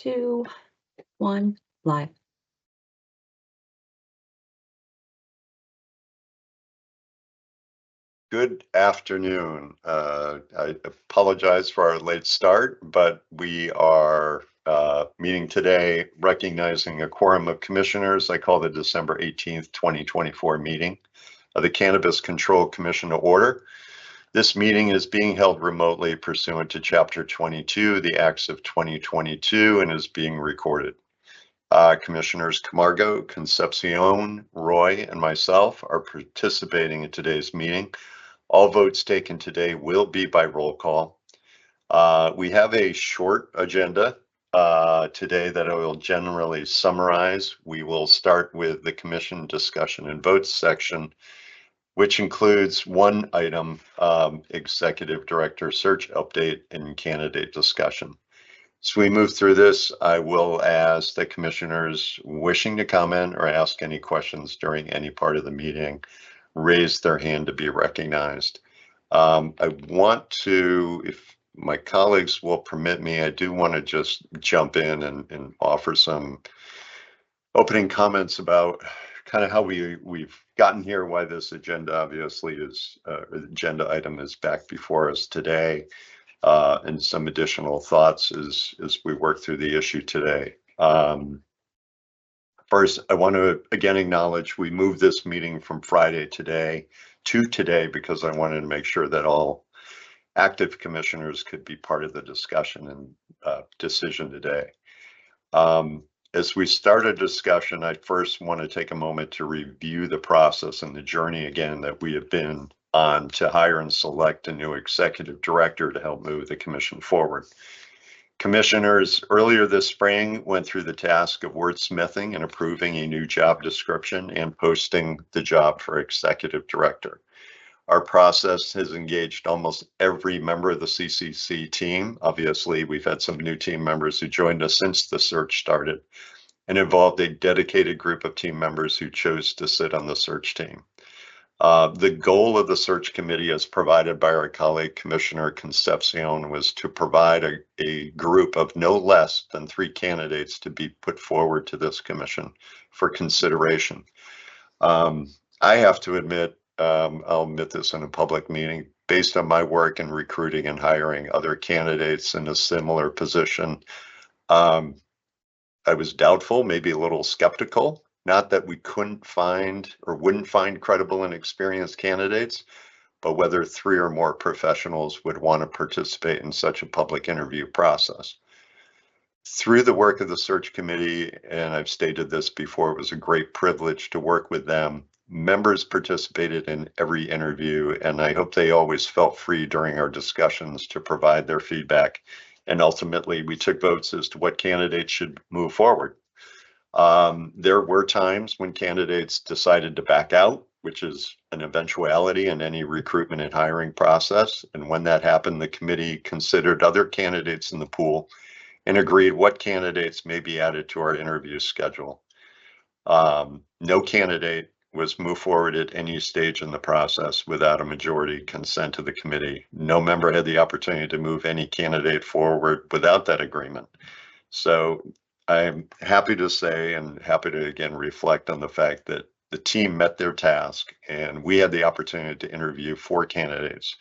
2, 1, live. Good afternoon. I apologize for our late start, but we are meeting today recognizing a quorum of commissioners. I call the December 18th, 2024 meeting of the Cannabis Control Commission to order. This meeting is being held remotely pursuant to Chapter 22, the Acts of 2022, and is being recorded. Commissioners Camargo, Concepcion, Roy, and myself are participating in today's meeting. All votes taken today will be by roll call. We have a short agenda today that I will generally summarize. We will start with the commission discussion and votes section, which includes one item, executive director search update and candidate discussion. As we move through this, I will ask the commissioners wishing to comment or ask any questions during any part of the meeting raise their hand to be recognized. I want to, if my colleagues will permit me, I do want to just jump in and offer some opening comments about kind of how we've gotten here, why this agenda obviously is, agenda item is back before us today, and some additional thoughts as we work through the issue today. First, I want to again acknowledge we moved this meeting from Friday to today because I wanted to make sure that all active commissioners could be part of the discussion and decision today. As we start a discussion, I first want to take a moment to review the process and the journey again that we have been on to hire and select a new executive director to help move the commission forward. Commissioners earlier this spring went through the task of wordsmithing and approving a new job description and posting the job for executive director. Our process has engaged almost every member of the CCC team. Obviously, we've had some new team members who joined us since the search started, and involved a dedicated group of team members who chose to sit on the search team. The goal of the search committee, as provided by our colleague Commissioner Concepcion, was to provide a group of no less than 3 candidates to be put forward to this commission for consideration. I have to admit, I'll admit this in a public meeting, based on my work in recruiting and hiring other candidates in a similar position, I was doubtful, maybe a little skeptical. Not that we couldn't find or wouldn't find credible and experienced candidates, but whether 3 or more professionals would want to participate in such a public interview process. Through the work of the search committee, and I've stated this before, it was a great privilege to work with them. Members participated in every interview, and I hope they always felt free during our discussions to provide their feedback. And ultimately, we took votes as to what candidates should move forward. There were times when candidates decided to back out, which is an eventuality in any recruitment and hiring process. And when that happened, the committee considered other candidates in the pool and agreed what candidates may be added to our interview schedule. No candidate was moved forward at any stage in the process without a majority consent of the committee. No member had the opportunity to move any candidate forward without that agreement. So I'm happy to say and happy to again reflect on the fact that the team met their task and we had the opportunity to interview 4 candidates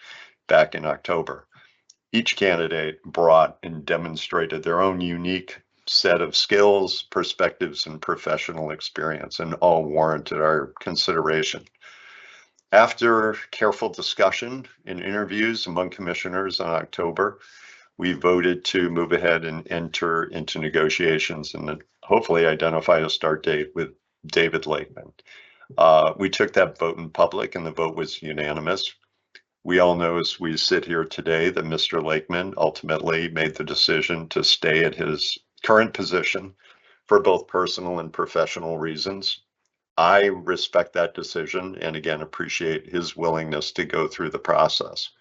back in October. Each candidate brought and demonstrated their own unique set of skills, perspectives, and professional experience, and all warranted our consideration. After careful discussion and interviews among commissioners in October, we voted to move ahead and enter into negotiations and hopefully identify a start date with David Lakeman. We took that vote in public and the vote was unanimous. We all know as we sit here today that Mr. Lakeman ultimately made the decision to stay at his current position for both personal and professional reasons. I respect that decision and again appreciate his willingness to go through the process.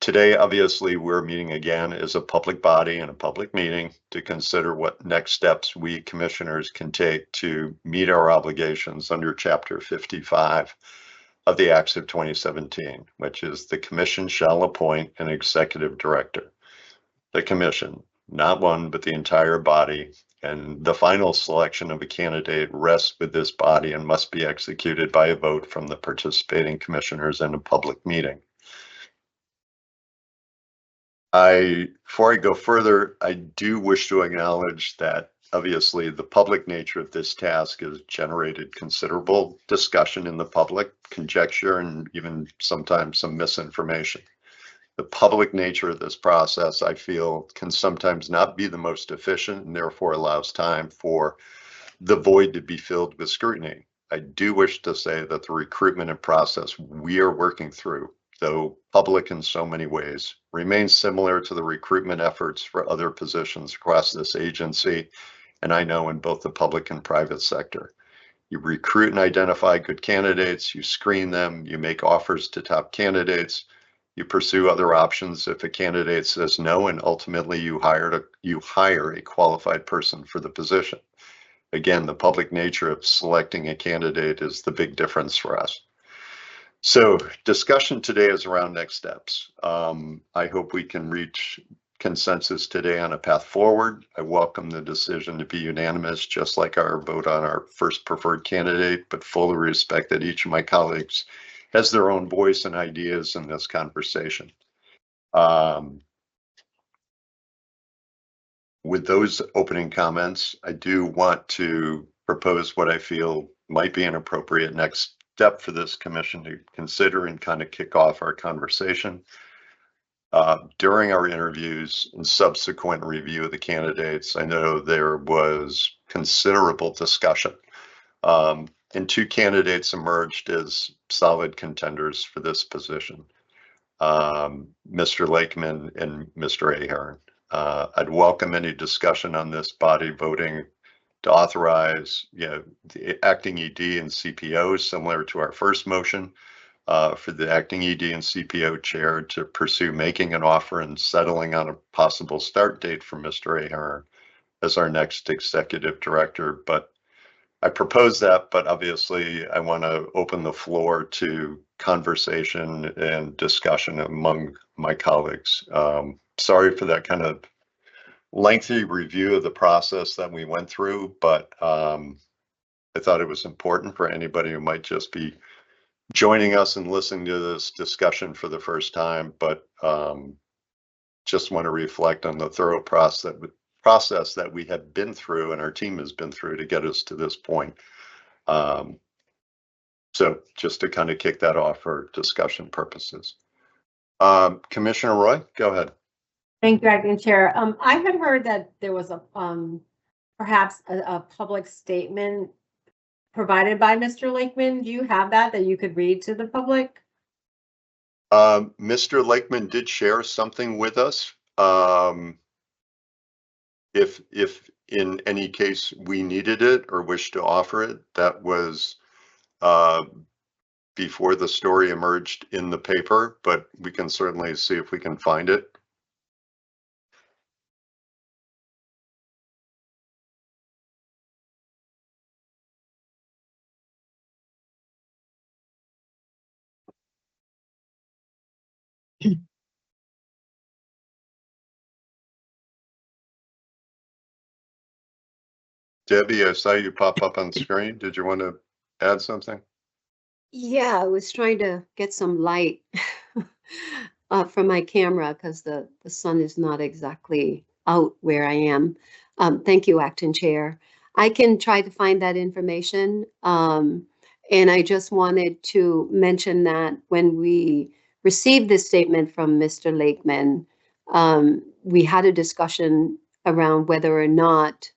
Today, obviously, we're meeting again as a public body and a public meeting to consider what next steps we commissioners can take to meet our obligations under Chapter 55 of the Acts of 2017, which is the commission shall appoint an executive director. The commission, not one, but the entire body. And the final selection of a candidate rests with this body and must be executed by a vote from the participating commissioners in a public meeting. Before I go further, I do wish to acknowledge that obviously the public nature of this task has generated considerable discussion in the public, conjecture, and even sometimes some misinformation. The public nature of this process, I feel, can sometimes not be the most efficient and therefore allows time for the void to be filled with scrutiny. I do wish to say that the recruitment and process we are working through, though public in so many ways, remains similar to the recruitment efforts for other positions across this agency, and I know in both the public and private sector. You recruit and identify good candidates, you screen them, you make offers to top candidates, you pursue other options if a candidate says no, and ultimately you hire a qualified person for the position. Again, the public nature of selecting a candidate is the big difference for us. So discussion today is around next steps. I hope we can reach consensus today on a path forward. I welcome the decision to be unanimous, just like our vote on our first preferred candidate, but fully respect that each of my colleagues has their own voice and ideas in this conversation. With those opening comments, I do want to propose what I feel might be an appropriate next step for this commission to consider and kind of kick off our conversation. During our interviews and subsequent review of the candidates, I know there was considerable discussion. And two candidates emerged as solid contenders for this position, Mr. Lakeman and Mr. Ahern. I'd welcome any discussion on this body voting to authorize, the acting ED and CPO, similar to our first motion, for the acting ED and CPO chair to pursue making an offer and settling on a possible start date for Mr. Ahern as our next executive director. But I propose that, but obviously I want to open the floor to conversation and discussion among my colleagues. Sorry for that kind of lengthy review of the process that we went through, but I thought it was important for anybody who might just be joining us and listening to this discussion for the first time, but just want to reflect on the thorough process that we have been through and our team has been through to get us to this point. So just to kind of kick that off for discussion purposes. Commissioner Roy, go ahead. Thank you, Acting Chair. I had heard that there was a perhaps a public statement provided by Mr. Lakeman. Do you have that you could read to the public? Mr. Lakeman did share something with us. If in any case we needed it or wished to offer it, that was before the story emerged in the paper, but we can certainly see if we can find it. Debbie, I saw you pop up on screen. Did you want to add something? Yeah, I was trying to get some light from my camera because the sun is not exactly out where I am. Thank you, Acting Chair. I can try to find that information. And I just wanted to mention that when we received this statement from Mr. Lakeman, we had a discussion around whether or not,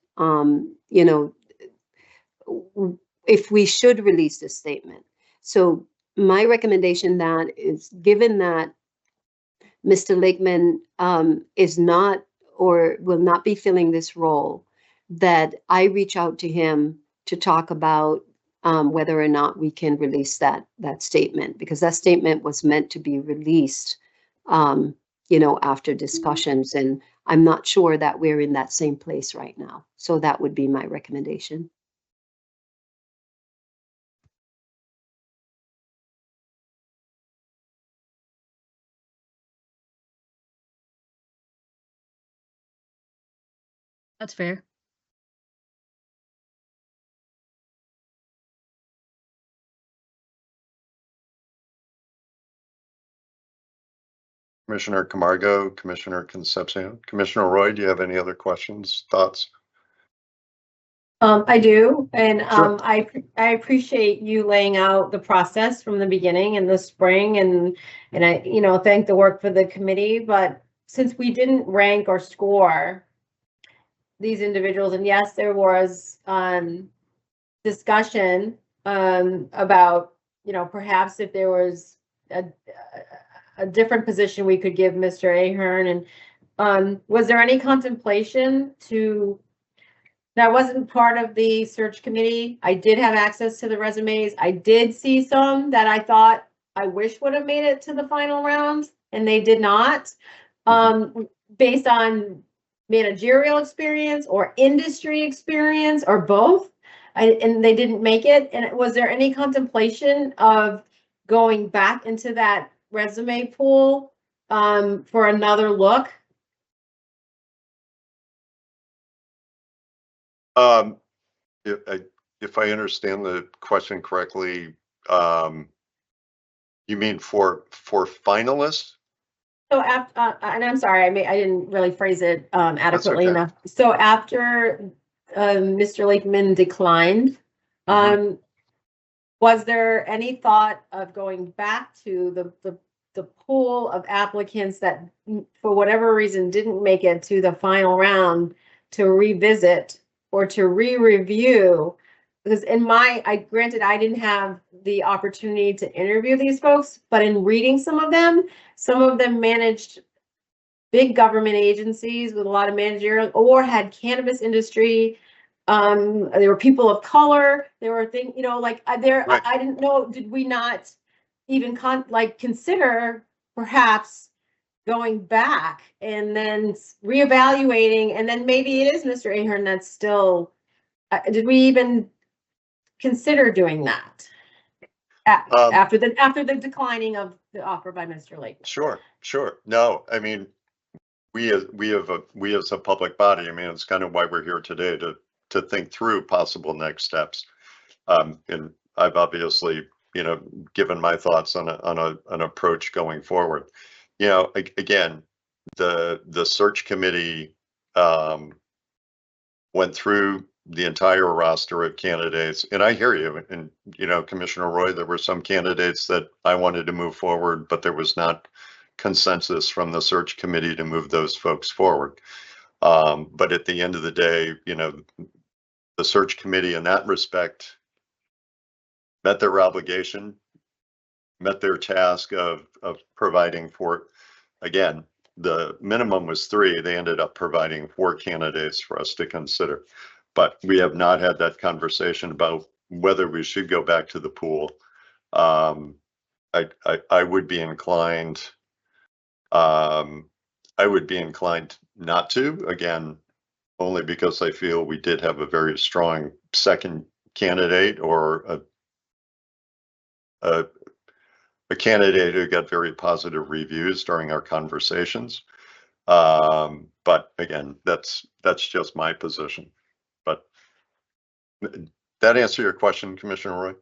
if we should release this statement. So my recommendation that is, given that Mr. Lakeman is not or will not be filling this role, that I reach out to him to talk about whether or not we can release that statement, because that statement was meant to be released, after discussions, and I'm not sure that we're in that same place right now. So that would be my recommendation. That's fair. Commissioner Camargo, Commissioner Concepcion, Commissioner Roy, do you have any other questions, thoughts? I do, and Sure. I appreciate you laying out the process from the beginning in the spring, and I, thank the work for the committee. But since we didn't rank or score these individuals, and yes, there was discussion about, perhaps if there was a different position we could give Mr. Ahern, and was there any contemplation to? That wasn't part of the search committee. I did have access to the resumes. I did see some that I thought I wish would have made it to the final round, and they did not. Based on managerial experience or industry experience or both, and they didn't make it. And was there any contemplation of going back into that resume pool for another look? If I understand the question correctly, you mean for finalists? So after, and I'm sorry, I didn't really phrase it adequately okay. enough. So after Mr. Lakeman declined, was there any thought of going back to the pool of applicants that, for whatever reason, didn't make it to the final round to revisit or to re-review? Because granted, I didn't have the opportunity to interview these folks, but in reading some of them managed big government agencies with a lot of managerial, or had cannabis industry. There were people of color. There were things, right. I didn't know. Did we not even consider perhaps going back and then reevaluating, and then maybe it is Mr. Ahern that's still? Did we even consider doing that after the declining of the offer by Mr. Lake? Sure. No, I mean, we as a public body, I mean, it's kind of why we're here today to think through possible next steps. And I've obviously, given my thoughts on an approach going forward. Again, the search committee went through the entire roster of candidates, and I hear you. And Commissioner Roy, there were some candidates that I wanted to move forward, but there was not consensus from the search committee to move those folks forward. But at the end of the day, the search committee in that respect met their obligation, met their task of providing for, again, the minimum was 3. They ended up providing 4 candidates for us to consider. But we have not had that conversation about whether we should go back to the pool. I would be inclined. I would be inclined not to, again, only because I feel we did have a very strong second candidate, or a candidate who got very positive reviews during our conversations. But again, that's just my position. But that answer your question, Commissioner Roy?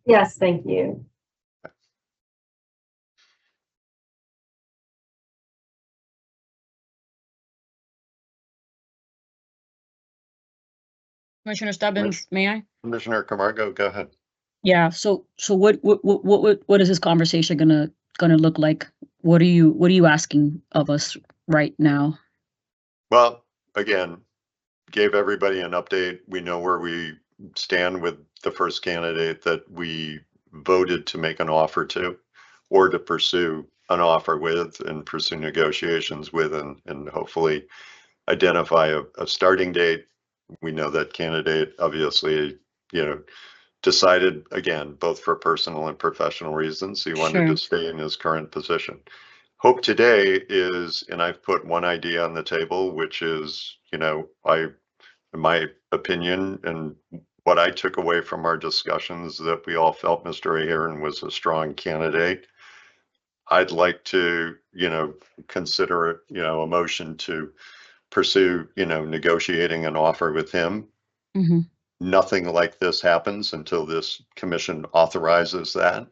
Yes, thank you. Commissioner Stubbins, may I? Commissioner Camargo, go ahead. Yeah. So what is this conversation gonna look like? What are you asking of us right now? Well, again, gave everybody an update. We know where we stand with the first candidate that we voted to make an offer to, or to pursue an offer with, and pursue negotiations with, and hopefully identify a starting date. We know that candidate obviously, decided, again, both for personal and professional reasons, he wanted to stay in his current position. Hope today is, and I've put one idea on the table, which is, in my opinion, and what I took away from our discussions, that we all felt Mr. Ahern was a strong candidate. I'd like to, consider, a motion to pursue, negotiating an offer with him. Mm-hmm. Nothing like this happens until this commission authorizes that.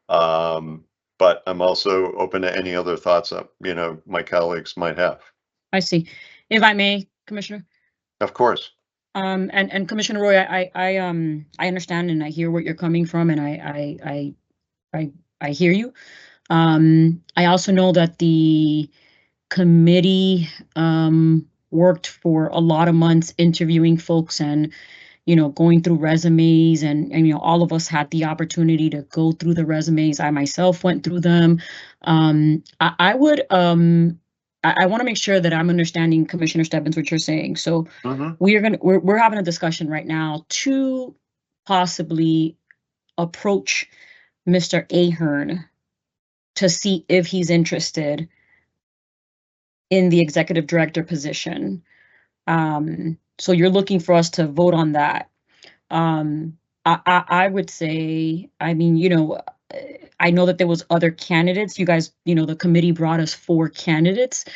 But I'm also open to any other thoughts that, my colleagues might have. I see. If I may, Commissioner. Of course. And Commissioner Roy, I understand and I hear what you're coming from, and I hear you. I also know that the committee worked for a lot of months interviewing folks and going through resumes, and all of us had the opportunity to go through the resumes. I myself went through them. I want to make sure that I'm understanding, Commissioner Stebbins, what you're saying. So we're having a discussion right now to possibly approach Mr. Ahern to see if he's interested in the executive director position. So you're looking for us to vote on that. I would say, I mean, I know that there was other candidates. You guys, the committee brought us 4 candidates.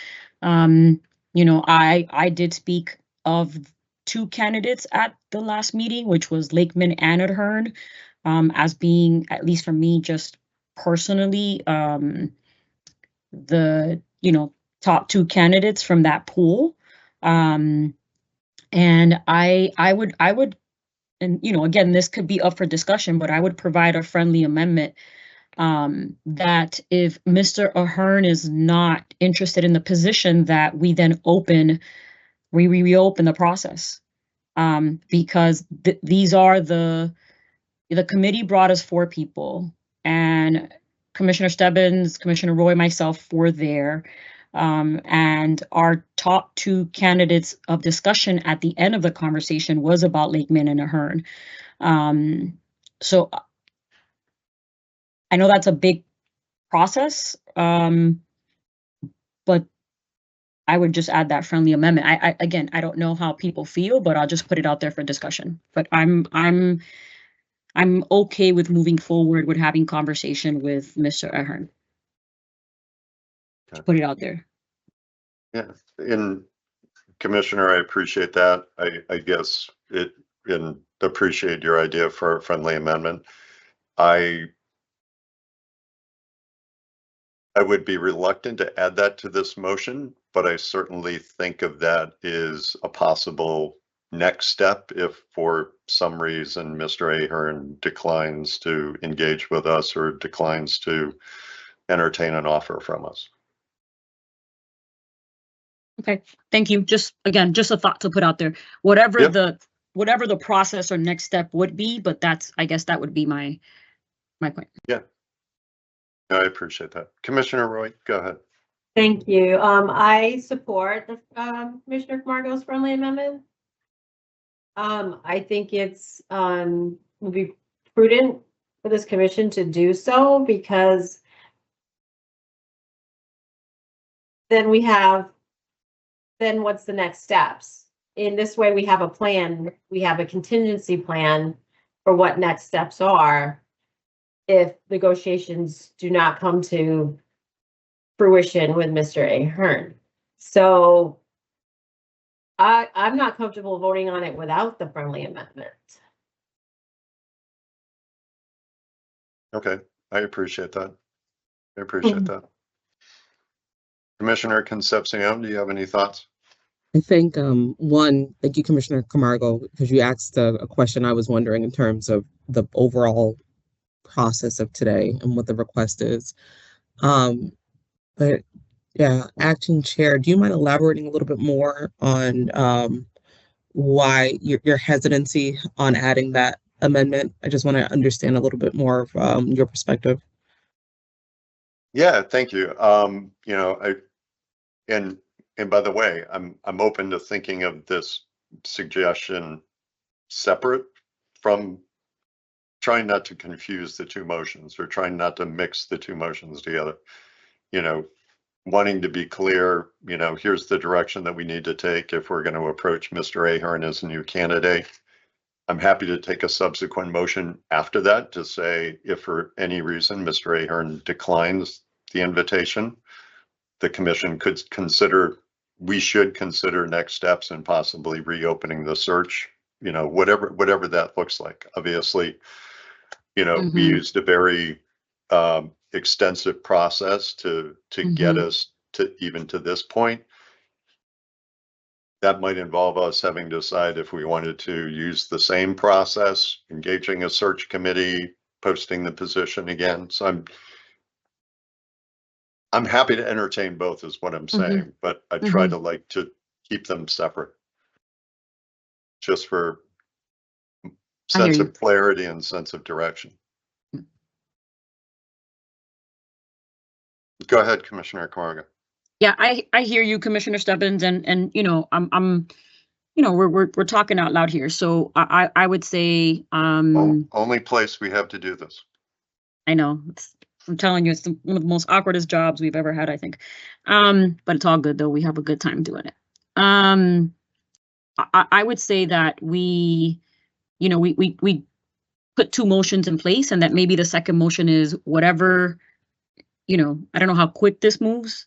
I did speak of 2 candidates at the last meeting, which was Lakeman and Adjournment, as being, at least for me, just personally, the top 2 candidates from that pool. And I would, and again, this could be up for discussion, but I would provide a friendly amendment that if Mr. Ahern is not interested in the position, that we then reopen the process, because these are the committee brought us 4 people, and Commissioner Stebbins, Commissioner Roy, myself were there. And our top 2 candidates of discussion at the end of the conversation was about Lakeman and Ahern. So I know that's a big process, but I would just add that friendly amendment. Again, I don't know how people feel, but I'll just put it out there for discussion. But I'm okay with moving forward with having conversation with Mr. Ahern. Okay. Put it out there. Yeah, and Commissioner, I appreciate that. I guess and appreciate your idea for a friendly amendment. I would be reluctant to add that to this motion, but I certainly think of that as a possible next step if for some reason Mr. Ahern declines to engage with us or declines to entertain an offer from us. Okay, thank you. Just again, just a thought to put out there. Whatever Yep. the process or next step would be, but I guess that would be my point. Yeah. I appreciate that. Commissioner Roy, go ahead. Thank you. I support the Commissioner Camargo's friendly amendment. I think it's would be prudent for this commission to do so, because then what's the next steps? In this way, we have a plan, we have a contingency plan for what next steps are if negotiations do not come to fruition with Mr. Ahern. So I'm not comfortable voting on it without the friendly amendment. Okay, I appreciate that. I appreciate that. Commissioner Concepcion, do you have any thoughts? I think, one, thank you, Commissioner Camargo, because you asked a question I was wondering in terms of the overall process of today and what the request is. But yeah, Acting Chair, do you mind elaborating a little bit more on why your hesitancy on adding that amendment? I just want to understand a little bit more of your perspective. Yeah, thank you. And by the way, I'm open to thinking of this suggestion separate from trying not to confuse the 2 motions or trying not to mix the 2 motions together. Wanting to be clear, here's the direction that we need to take if we're going to approach Mr. Ahern as a new candidate. I'm happy to take a subsequent motion after that to say if for any reason Mr. Ahern declines the invitation, the commission could consider we should consider next steps and possibly reopening the search, you know, whatever that looks like. Obviously, you know, we used a very extensive process to get us to even to this point. That might involve us having to decide if we wanted to use the same process, engaging a search committee, posting the position again. So I'm happy to entertain both is what I'm saying, but I try to like to keep them separate. Just for sense of clarity and sense of direction. Go ahead, Commissioner Camargo. Yeah, I hear you, Commissioner Stebbins, and you know, I'm you know, we're talking out loud here. So I would say only place we have to do this. I know I'm telling you, it's one of the most awkwardest jobs we've ever had, I think. But it's all good though. We have a good time doing it. I would say that we put two motions in place, and that maybe the second motion is whatever, you know, I don't know how quick this moves,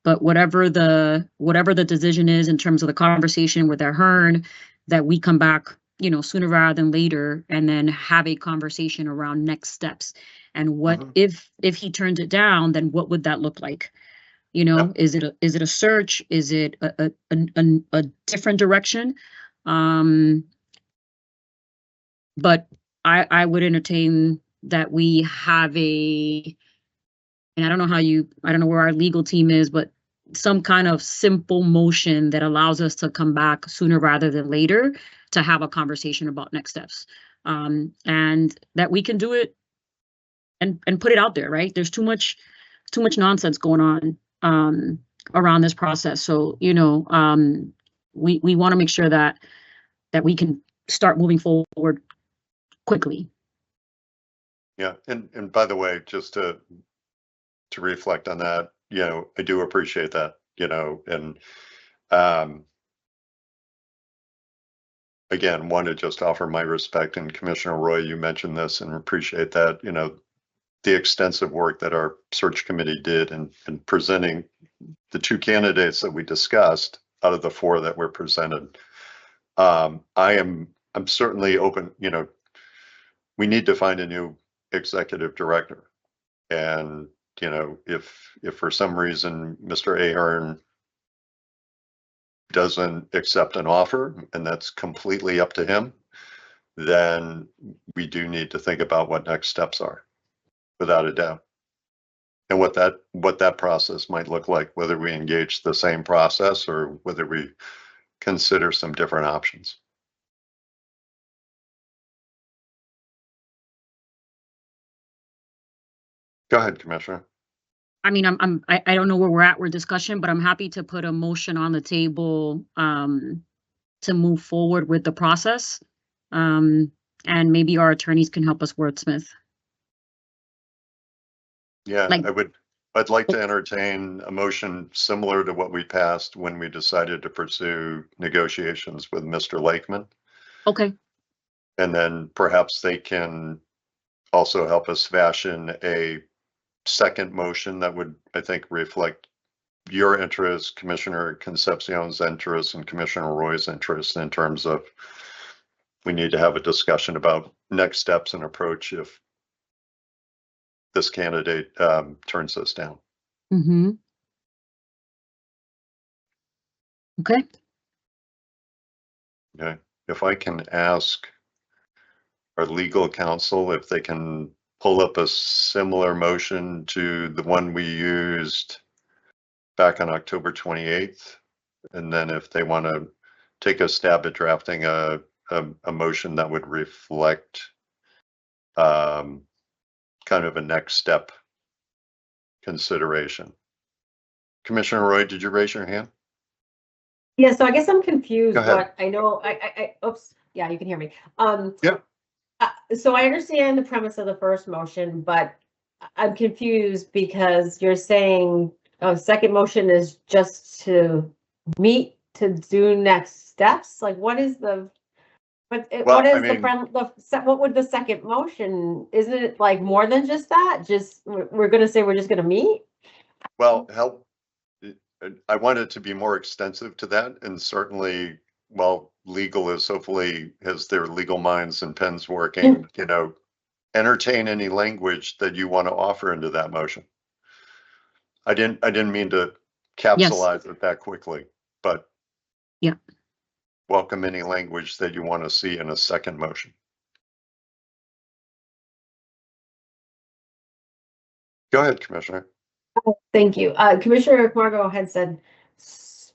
but whatever the decision is in terms of the conversation with Adjournment, that we come back, you know, sooner rather than later, and then have a conversation around next steps. And what if he turns it down, then what would that look like? You know, is it a search? Is it a different direction? But I would entertain that we have and I don't know where our legal team is, but some kind of simple motion that allows us to come back sooner rather than later to have a conversation about next steps. And that we can do it and put it out there, right? There's too much nonsense going on around this process. So, you know, we want to make sure that we can start moving forward quickly. Yeah, and by the way, just to reflect on that, you know, I do appreciate that, you know, and again, want to just offer my respect, and Commissioner Roy, you mentioned this, and appreciate that, you know, the extensive work that our search committee did in presenting the two candidates that we discussed out of the four that were presented. I'm certainly open, you know, we need to find a new executive director. And, you know, if for some reason Mr. Adjournment doesn't accept an offer, and that's completely up to him, then we do need to think about what next steps are, without a doubt. And what that process might look like, whether we engage the same process or whether we consider some different options. Go ahead, Commissioner. I mean, I don't know where we're at with discussion, but I'm happy to put a motion on the table to move forward with the process. And maybe our attorneys can help us wordsmith. Yeah, I'd like to entertain a motion similar to what we passed when we decided to pursue negotiations with Mr. Lakeman. Okay. And then perhaps they can also help us fashion a second motion that would, I think, reflect your interest, Commissioner Concepcion's interest, and Commissioner Roy's interest in terms of we need to have a discussion about next steps and approach if this candidate turns us down. Okay. Okay. If I can ask our legal counsel if they can pull up a similar motion to the one we used back on October 28th, and then if they want to take a stab at drafting a motion that would reflect kind of a next step consideration. Commissioner Roy, did you raise your hand? Yeah, so I guess I'm confused. Go ahead. What I know, oops, yeah, you can hear me. Yeah. So I understand the premise of the first motion, but I'm confused because you're saying second motion is just to meet to do next steps. Like, what is the? But what is what would the second motion? Isn't it like more than just that? Just we're going to say we're just going to meet? Well, I want it to be more extensive to that, and certainly, while legal is hopefully has their legal minds and pens working, you know, entertain any language that you want to offer into that motion. I didn't mean to capsulize it that quickly, but Yeah. welcome any language that you want to see in a second motion. Go ahead, Commissioner. Thank you. Commissioner Camargo had said,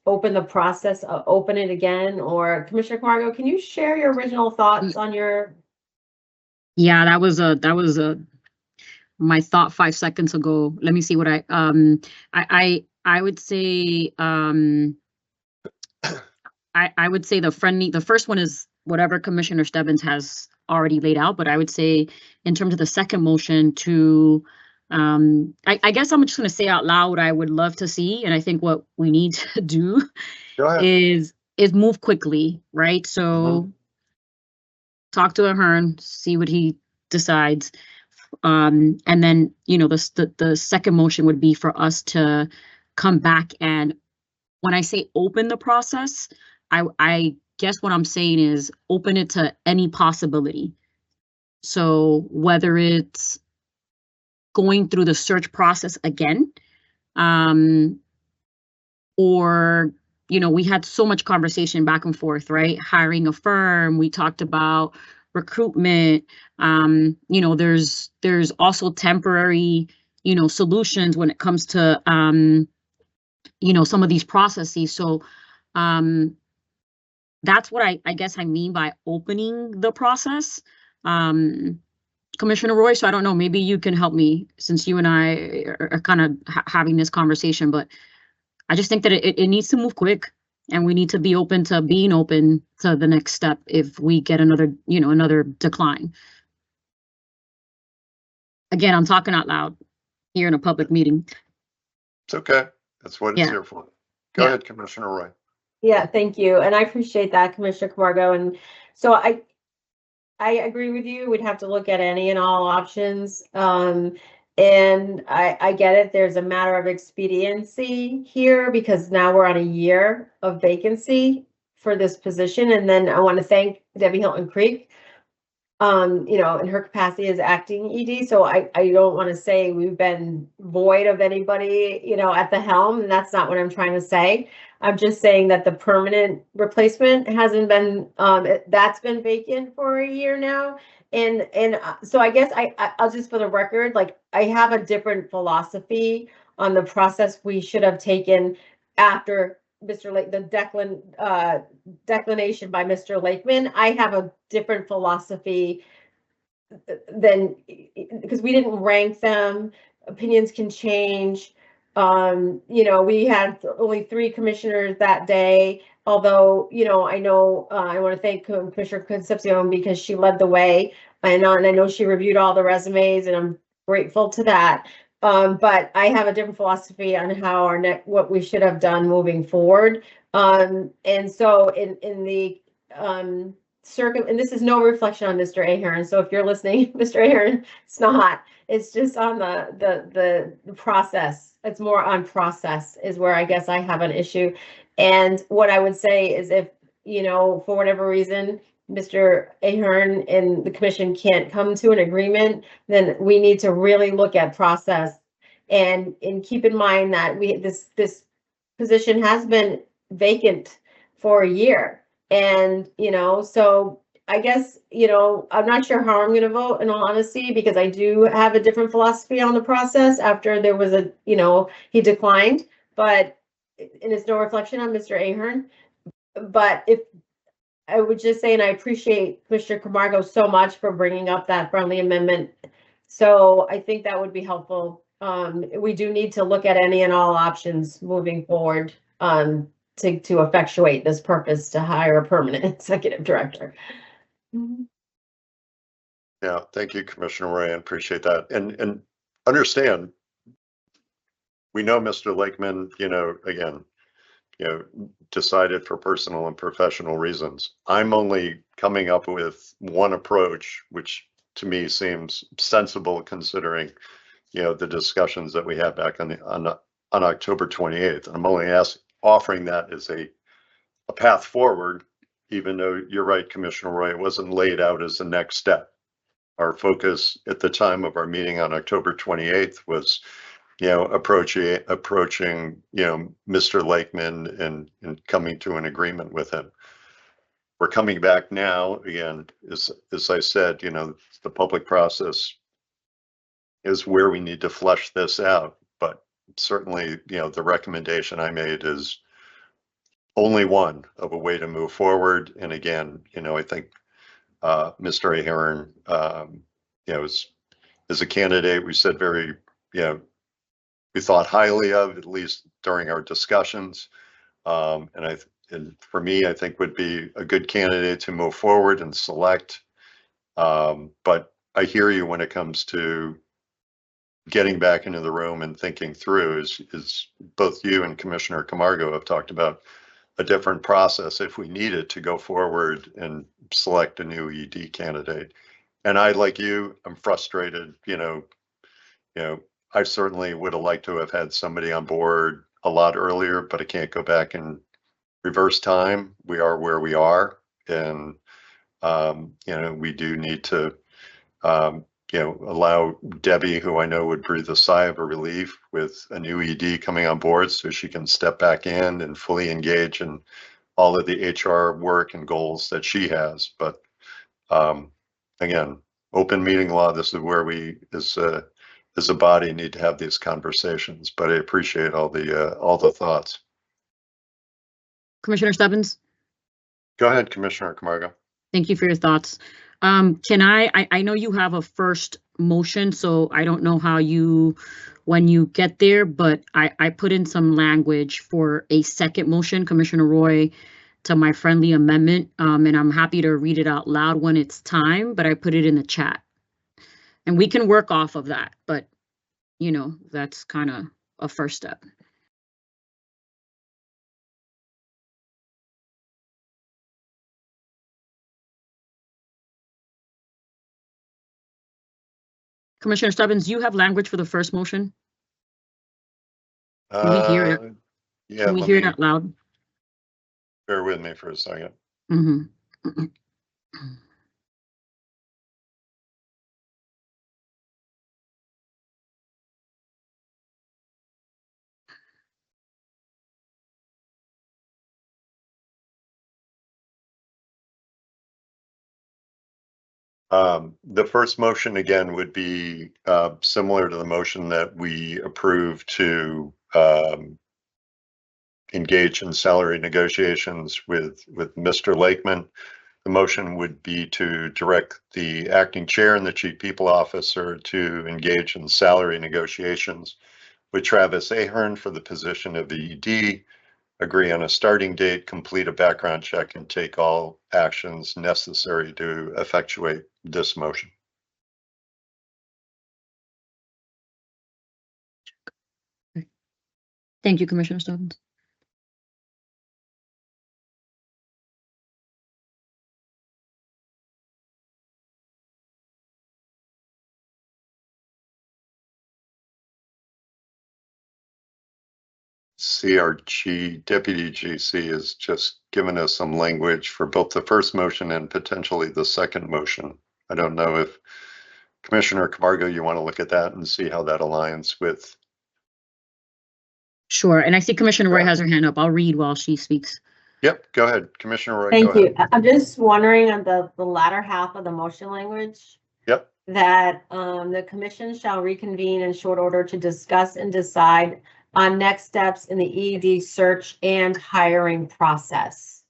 open the process, open it again, or Commissioner Camargo, can you share your original thoughts on your? Yeah, that was my thought 5 seconds ago. Let me see what I would say, I would say the first one is whatever Commissioner Stebbins has already laid out, but I would say in terms of the second motion to, I guess I'm just going to say out loud what I would love to see, and I think what we need to do Go ahead. is move quickly, right? So talk to Ahern, see what he decides. And then, you know, the second motion would be for us to come back, and when I say open the process, I guess what I'm saying is open it to any possibility. So whether it's going through the search process again, or, you know, we had so much conversation back and forth, right? Hiring a firm, we talked about recruitment, you know, there's also temporary, you know, solutions when it comes to, you know, some of these processes. So that's what I guess I mean by opening the process. Commissioner Roy, so I don't know, maybe you can help me since you and I are kind of having this conversation, but I just think that it needs to move quick, and we need to be open to being open to the next step if we get another, you know, another decline. Again, I'm talking out loud here in a public meeting. It's okay. That's what it's here for. Go ahead, Commissioner Roy. Yeah, thank you. And I appreciate that, Commissioner Camargo. And so I agree with you. We'd have to look at any and all options. And I get it. There's a matter of expediency here because now we're on a year of vacancy for this position. And then I want to thank Debbie Hilton Creek, you know, in her capacity as acting ED. So I don't want to say we've been void of anybody, you know, at the helm, and that's not what I'm trying to say. I'm just saying that the permanent replacement hasn't been, that's been vacant for a year now. And so I guess I'll just, for the record, like I have a different philosophy on the process we should have taken after Mr. Lake, the declination by Mr. Lakeman. I have a different philosophy than, because we didn't rank them. Opinions can change. You know, we had only 3 commissioners that day, although, you know, I want to thank Commissioner Concepcion because she led the way, and I know she reviewed all the resumes, and I'm grateful to that. But I have a different philosophy on how what we should have done moving forward. And so in the and this is no reflection on Mr. Ahern. So if you're listening, Mr. Ahern, it's not. It's just on the process. It's more on process is where I guess I have an issue. And what I would say is if, you know, for whatever reason, Mr. Ahern and the commission can't come to an agreement, then we need to really look at process and keep in mind that this position has been vacant for a year. And, you know, so I guess, you know, I'm not sure how I'm going to vote in all honesty, because I do have a different philosophy on the process after there was a, you know, he declined, but, and it's no reflection on Mr. Ahern. But if I would just say, and I appreciate Mr. Camargo so much for bringing up that friendly amendment. So I think that would be helpful. We do need to look at any and all options moving forward to effectuate this purpose to hire a permanent executive director. Yeah, thank you, Commissioner Ray. I appreciate that. And understand, we know Mr. Lakeman, you know, again, you know, decided for personal and professional reasons. I'm only coming up with one approach, which to me seems sensible considering, you know, the discussions that we had back on on October 28th. I'm only offering that as a path forward, even though you're right, Commissioner Roy, it wasn't laid out as the next step. Our focus at the time of our meeting on October 28th was, approaching, Mr. Lakeman and coming to an agreement with him. We're coming back now, again, as I said, the public process is where we need to flesh this out. But certainly, the recommendation I made is only one of a way to move forward. And again, I think Mr. Ahern, is a candidate we said very, we thought highly of, at least during our discussions. And for me, I think would be a good candidate to move forward and select. But I hear you when it comes to getting back into the room and thinking through, is both you and Commissioner Camargo have talked about a different process if we needed to go forward and select a new ED candidate. And I, like you, I'm frustrated, I certainly would have liked to have had somebody on board a lot earlier, but I can't go back and reverse time. We are where we are. And, we do need to, allow Debbie, who I know would breathe a sigh of relief with a new ED coming on board, so she can step back in and fully engage in all of the HR work and goals that she has. But again, open meeting law, this is where we, as a body, need to have these conversations. But I appreciate all the thoughts. Commissioner Stebbins, Go ahead, Commissioner Camargo. thank you for your thoughts. Can I know you have a first motion, so I don't know how when you get there, but I put in some language for a second motion, Commissioner Roy, to my friendly amendment, and I'm happy to read it out loud when it's time, but I put it in the chat. And we can work off of that, but that's kind of a first step. Commissioner Stebbins, you have language for the first motion? Can we hear it? Yeah, Can we hear it out loud? Bear with me for a second. Mm-hmm. The first motion again would be similar to the motion that we approved to engage in salary negotiations with Mr. Lakeman. The motion would be to direct the acting chair and the chief people officer to engage in salary negotiations with Travis Ahern for the position of ED, agree on a starting date, complete a background check, and take all actions necessary to effectuate this motion. Thank you, Commissioner Stebbins. CRG, Deputy GC has just given us some language for both the first motion and potentially the second motion. I don't know if Commissioner Camargo, you want to look at that and see how that aligns with. Sure, and I see Commissioner Roy has her hand up. I'll read while she speaks. Yep, go ahead, Commissioner Roy. Thank go you. ahead. I'm just wondering on the latter half of the motion language. Yep. That the commission shall reconvene in short order to discuss and decide on next steps in the ED search and hiring process.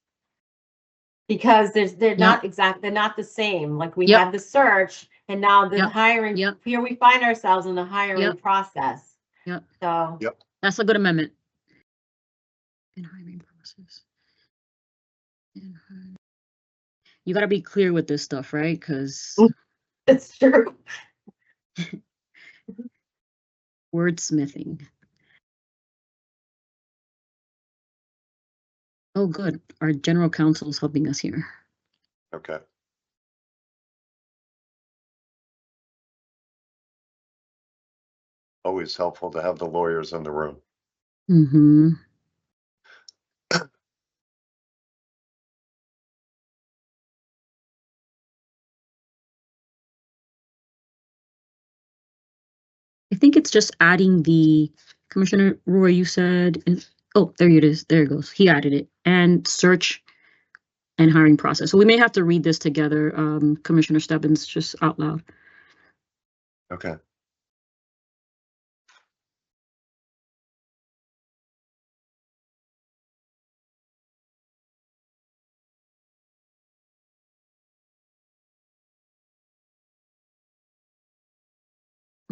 Because they're not the same. Like we have the search and now the hiring. Here we find ourselves in the hiring process. Yep. So. Yep. That's a good amendment. In hiring process. You got to be clear with this stuff, right? Because it's true. Wordsmithing. Oh, good. Our general counsel is helping us here. Okay. Always helpful to have the lawyers in the room. Mm-hmm. I think it's just adding the Commissioner Roy, you said, oh, there it is. There it goes. He added it. And search and hiring process. So we may have to read this together, Commissioner Stebbins, just out loud. Okay.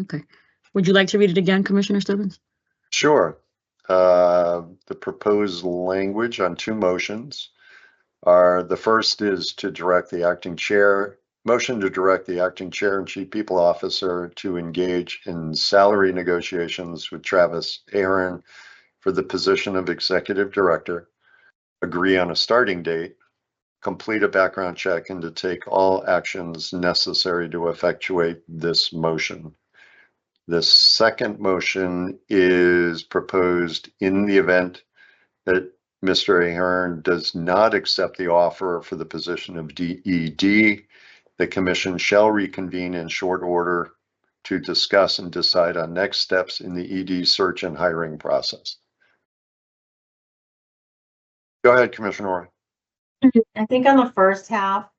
Okay. Would you like to read it again, Commissioner Stebbins? Sure. The proposed language on two motions are, the first is to direct the acting chair, motion to direct the acting chair and chief people officer to engage in salary negotiations with Travis Ahern for the position of executive director, agree on a starting date, complete a background check, and to take all actions necessary to effectuate this motion. The second motion is proposed in the event that Mr. Ahern does not accept the offer for the position of DED. The commission shall reconvene in short order to discuss and decide on next steps in the ED search and hiring process. Go ahead, Commissioner Roy. I think on the first half,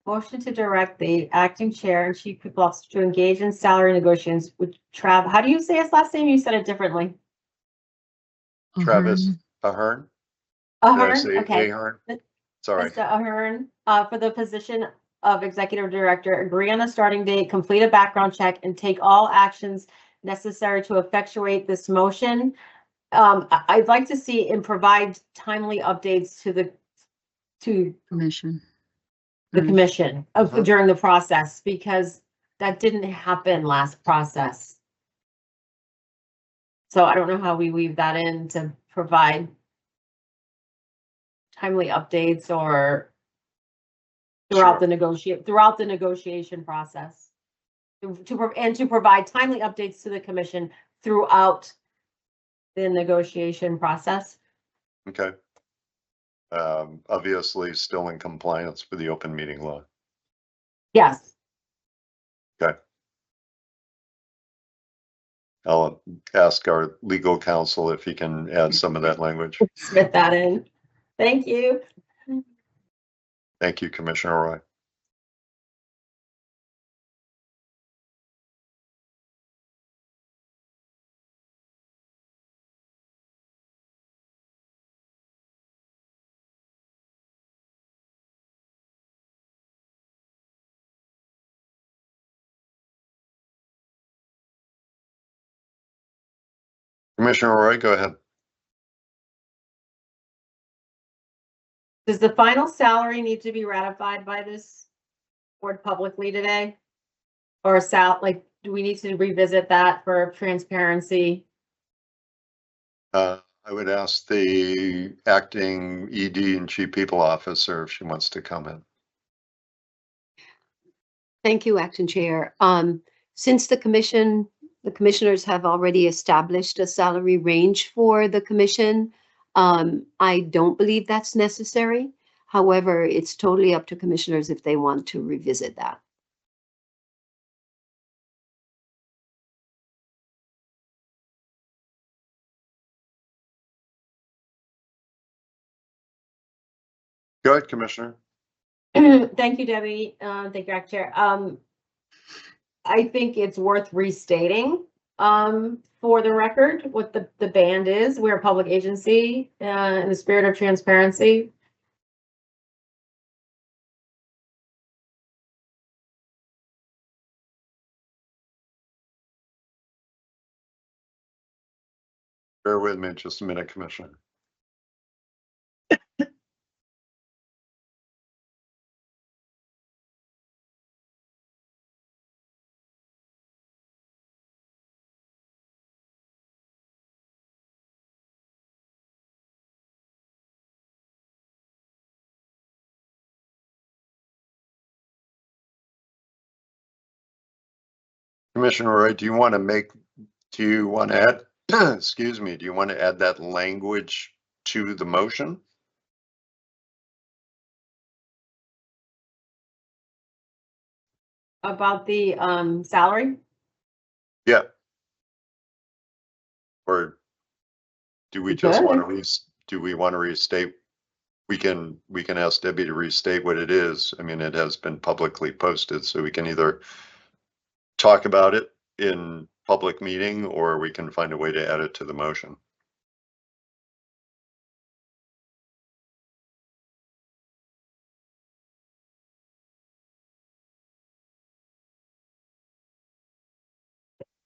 motion to direct the acting chair and chief people officer to engage in salary negotiations with how do you say his last name? You said it differently. Travis Ahern? Did I Ahern, say okay. Ahern? Sorry. Mr. Ahern, for the position of executive director, agree on a starting date, complete a background check, and take all actions necessary to effectuate this motion. I'd like to see and provide timely updates to the Commission. commission Mhm. during the process, because that didn't happen last process. So I don't know how we weave that in to provide timely updates or throughout Sure. the negotiation process. To provide timely updates to the commission throughout the negotiation process. Okay. Obviously still in compliance with the open meeting law. Yes. Okay. I'll ask our legal counsel if he can add some of that language. Submit that in. Thank you. Thank you, Commissioner Roy. Commissioner Roy, go ahead. Does the final salary need to be ratified by this board publicly today? Or do we need to revisit that for transparency? I would ask the acting ED and chief people officer if she wants to comment. Thank you, Acting Chair. Since the commissioners have already established a salary range for the commission, I don't believe that's necessary. However, it's totally up to commissioners if they want to revisit that. Go ahead, Commissioner. Thank you, Debbie. Thank you, Acting Chair. I think it's worth restating for the record what the band is. We're a public agency in the spirit of transparency. Bear with me just a minute, Commissioner. Commissioner Roy, do you want to add excuse me, do you want to add that language to the motion? About the salary? Yeah. Or do we You just want could. to do we want to restate? We can ask Debbie to restate what it is. I mean, it has been publicly posted, so we can either talk about it in public meeting, or we can find a way to add it to the motion.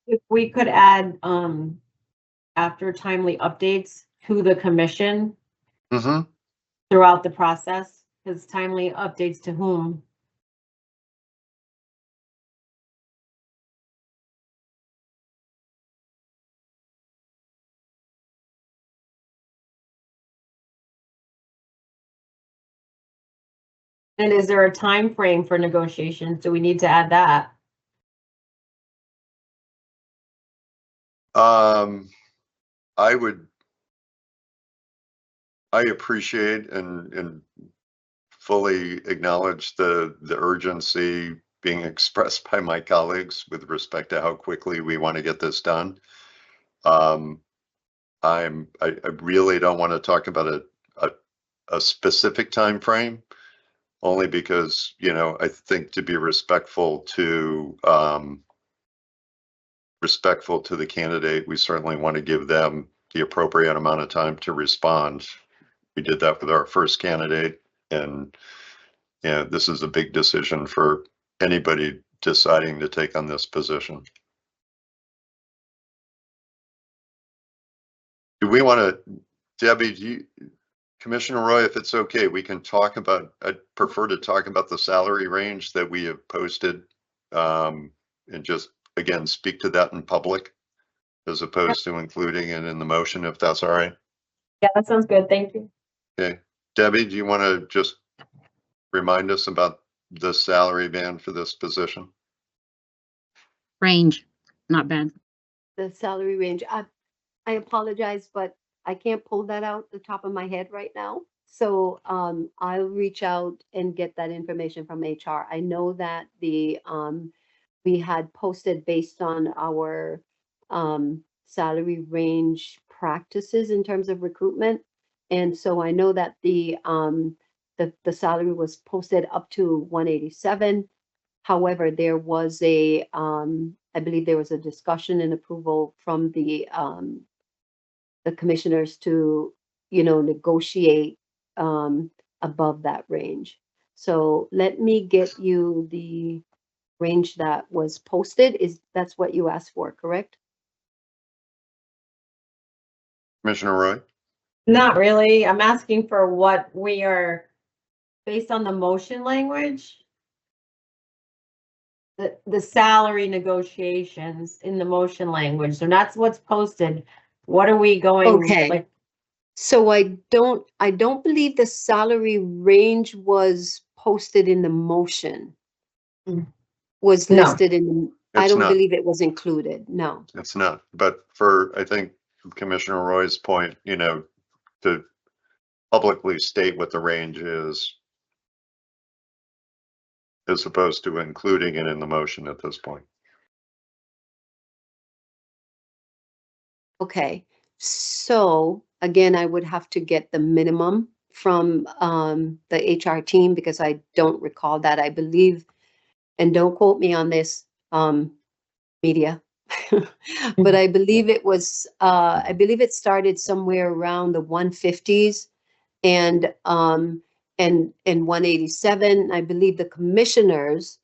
If we could add after timely updates to the commission Mm-hmm. throughout the process, because timely updates to whom? And is there a time frame for negotiations? Do we need to add that? I appreciate and fully acknowledge the urgency being expressed by my colleagues with respect to how quickly we want to get this done. I really don't want to talk about a specific time frame, only because, you know, I think to be respectful to the candidate, we certainly want to give them the appropriate amount of time to respond. We did that with our first candidate, and yeah, this is a big decision for anybody deciding to take on this position. Do we want to, Debbie, Commissioner Roy, if it's okay, we can talk about, I'd prefer to talk about the salary range that we have posted, and just, again, speak to that in public as opposed to including it in the motion, if that's all right. Yeah, that sounds good. Thank you. Okay. Debbie, do you want to just remind us about the salary band for this position? Range, not bad. The salary range, I apologize, but I can't pull that out the top of my head right now. So I'll reach out and get that information from HR. I know that we had posted based on our salary range practices in terms of recruitment. And so I know that the salary was posted up to 187. However, there was I believe there was a discussion and approval from the commissioners to, negotiate above that range. So let me get you the range that was posted. That's what you asked for, correct? Commissioner Roy? Not really. I'm asking for what we are, based on the motion language. The salary negotiations in the motion language, so that's what's posted. What are we going? Okay. Like, So I don't believe the salary range was posted in the motion. Was No. listed in, I It's don't not. believe it was included, no. It's not, but for, I think, Commissioner Roy's point, you know, to publicly state what the range is, as opposed to including it in the motion at this point. Okay, so again, I would have to get the minimum from the HR team because I don't recall that. I believe, and don't quote me on this, media, but I believe it was, I believe it started somewhere around the 150s and 187. I believe the commissioners,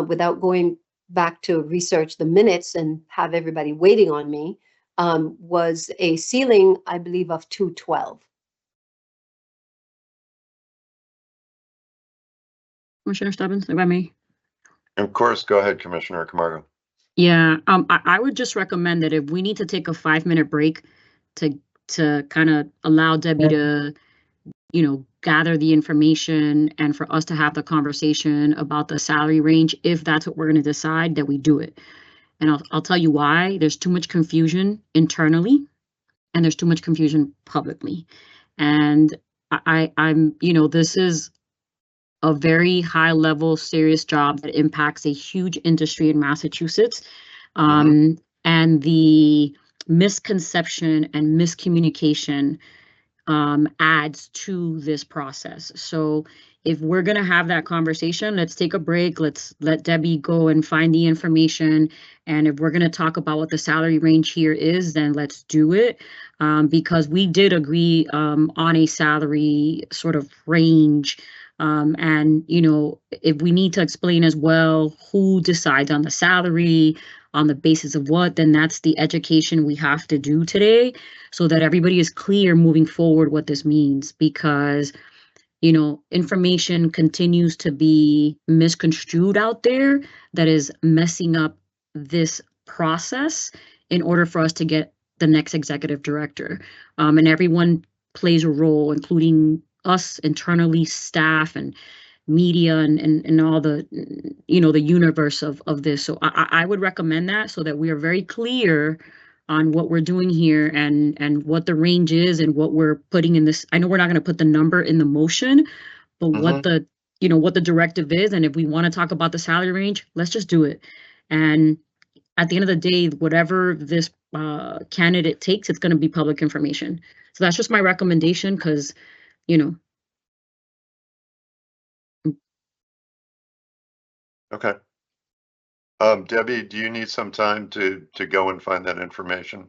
without going back to research the minutes and have everybody waiting on me, was a ceiling, I believe, of 212. Commissioner Stebbins, if I may. Of course, go ahead, Commissioner Camargo. Yeah, I would just recommend that if we need to take a 5-minute break to kind of allow Debbie to, gather the information and for us to have the conversation about the salary range, if that's what we're going to decide, that we do it. And I'll tell you why. There's too much confusion internally, and there's too much confusion publicly. And I'm, this is a very high level, serious job that impacts a huge industry in Massachusetts. And the misconception and miscommunication adds to this process. So if we're going to have that conversation, let's take a break. Let's let Debbie go and find the information. And if we're going to talk about what the salary range here is, then let's do it. Because we did agree on a salary sort of range. And, if we need to explain as well who decides on the salary, on the basis of what, then that's the education we have to do today, so that everybody is clear moving forward what this means. Because, information continues to be misconstrued out there that is messing up this process in order for us to get the next executive director. And everyone plays a role, including us internally, staff and media and all the, the universe of this. So I would recommend that, so that we are very clear on what we're doing here and what the range is and what we're putting in this. I know we're not going to put the number in the motion, but what the, what the directive is. And if we want to talk about the salary range, let's just do it. And at the end of the day, whatever this candidate takes, it's going to be public information. So that's just my recommendation, because, Okay. Debbie, do you need some time to go and find that information?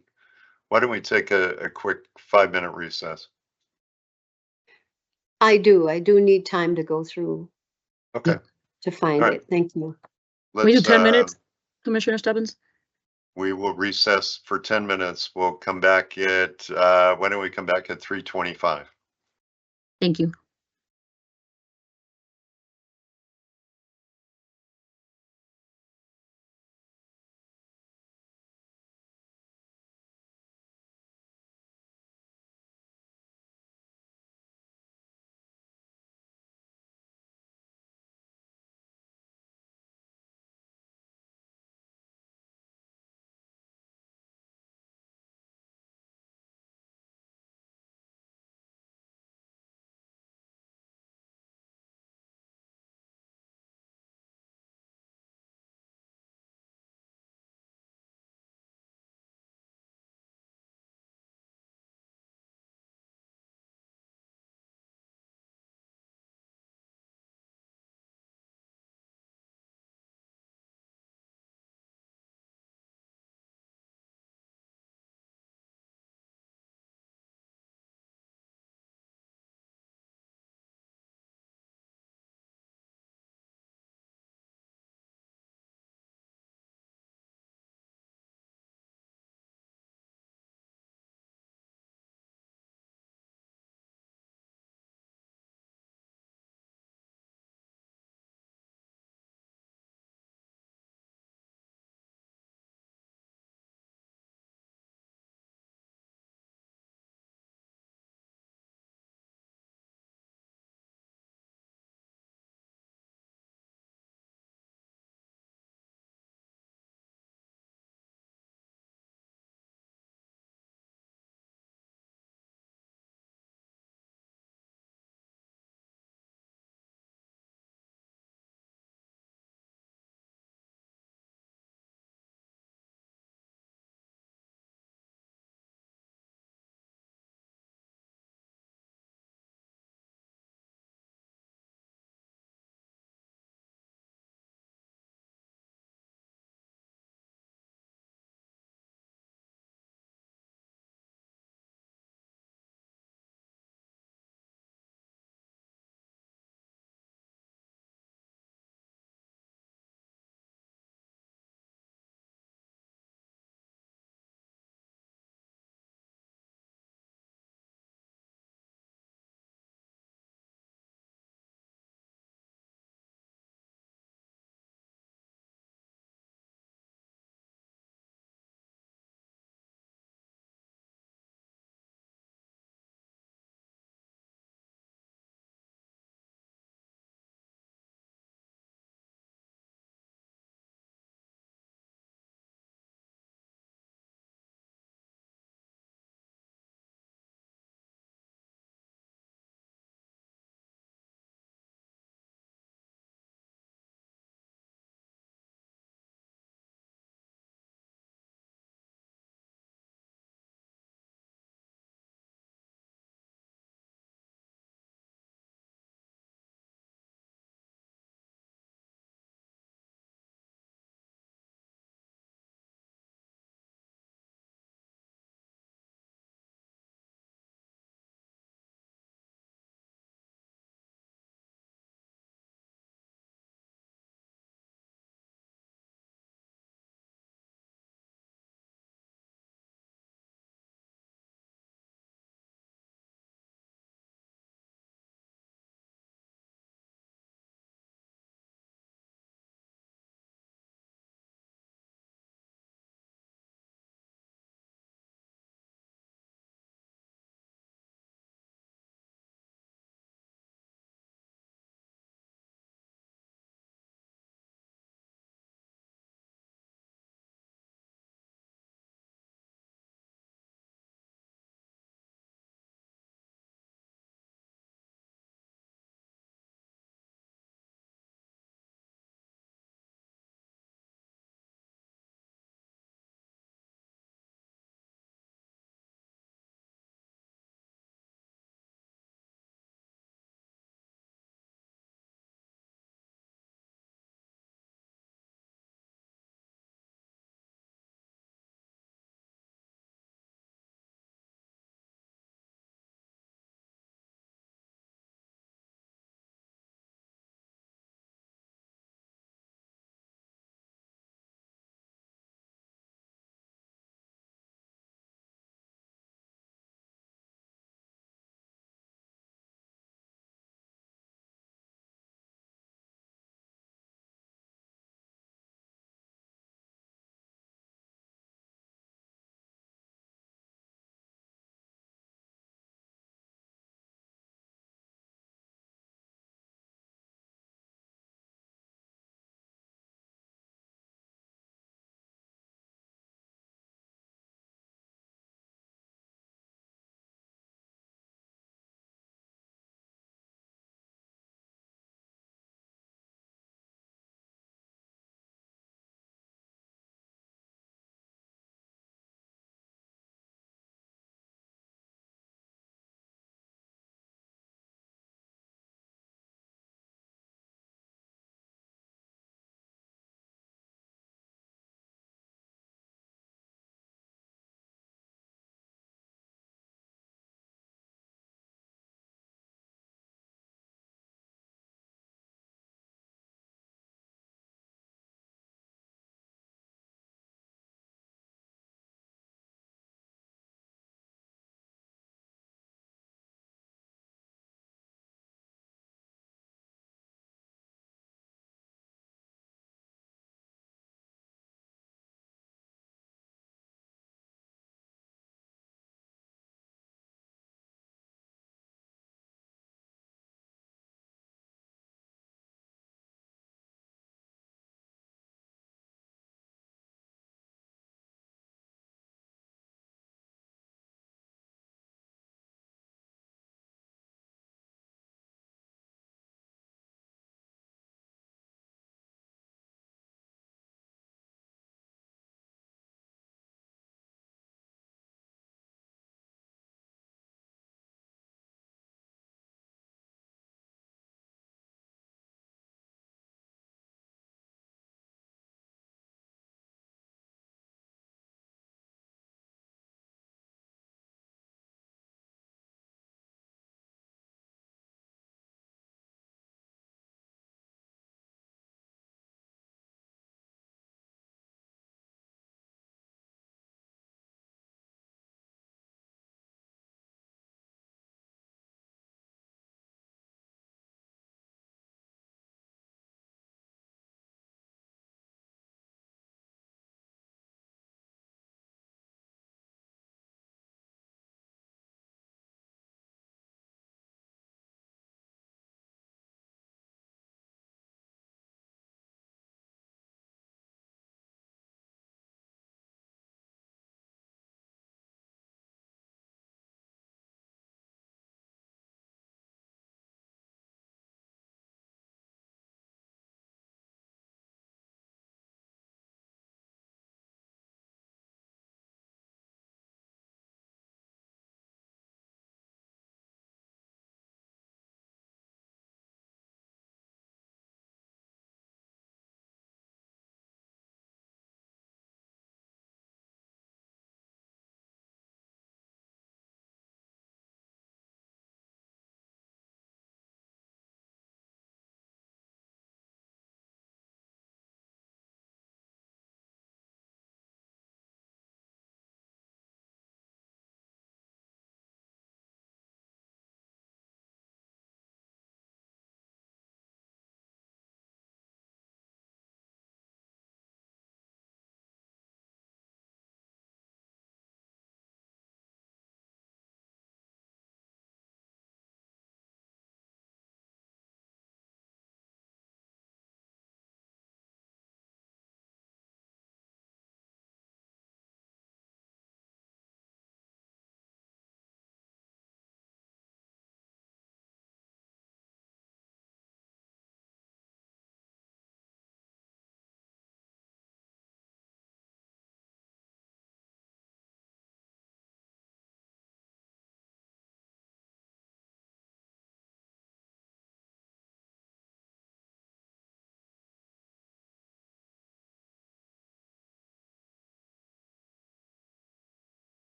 Why don't we take a quick 5-minute recess? I do need time to go through Okay. to find All right. it. Thank you. we do Let's, 10 minutes, Commissioner Stebbins? we will recess for 10 minutes. We'll come back at, why don't we come back at 3:25? Thank you.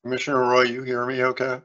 Commissioner Roy, you hear me okay?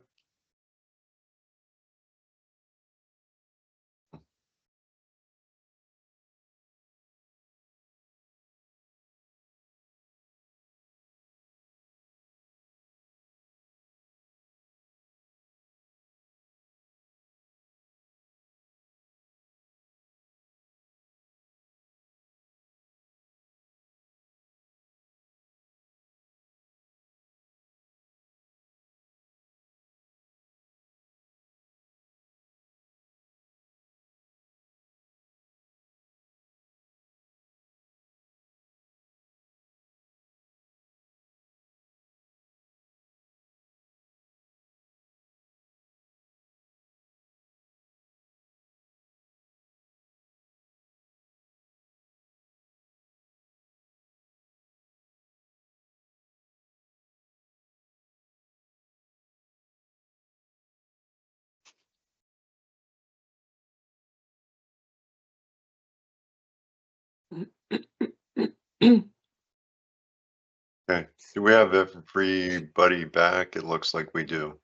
Okay. Do we have everybody back? It looks like we do.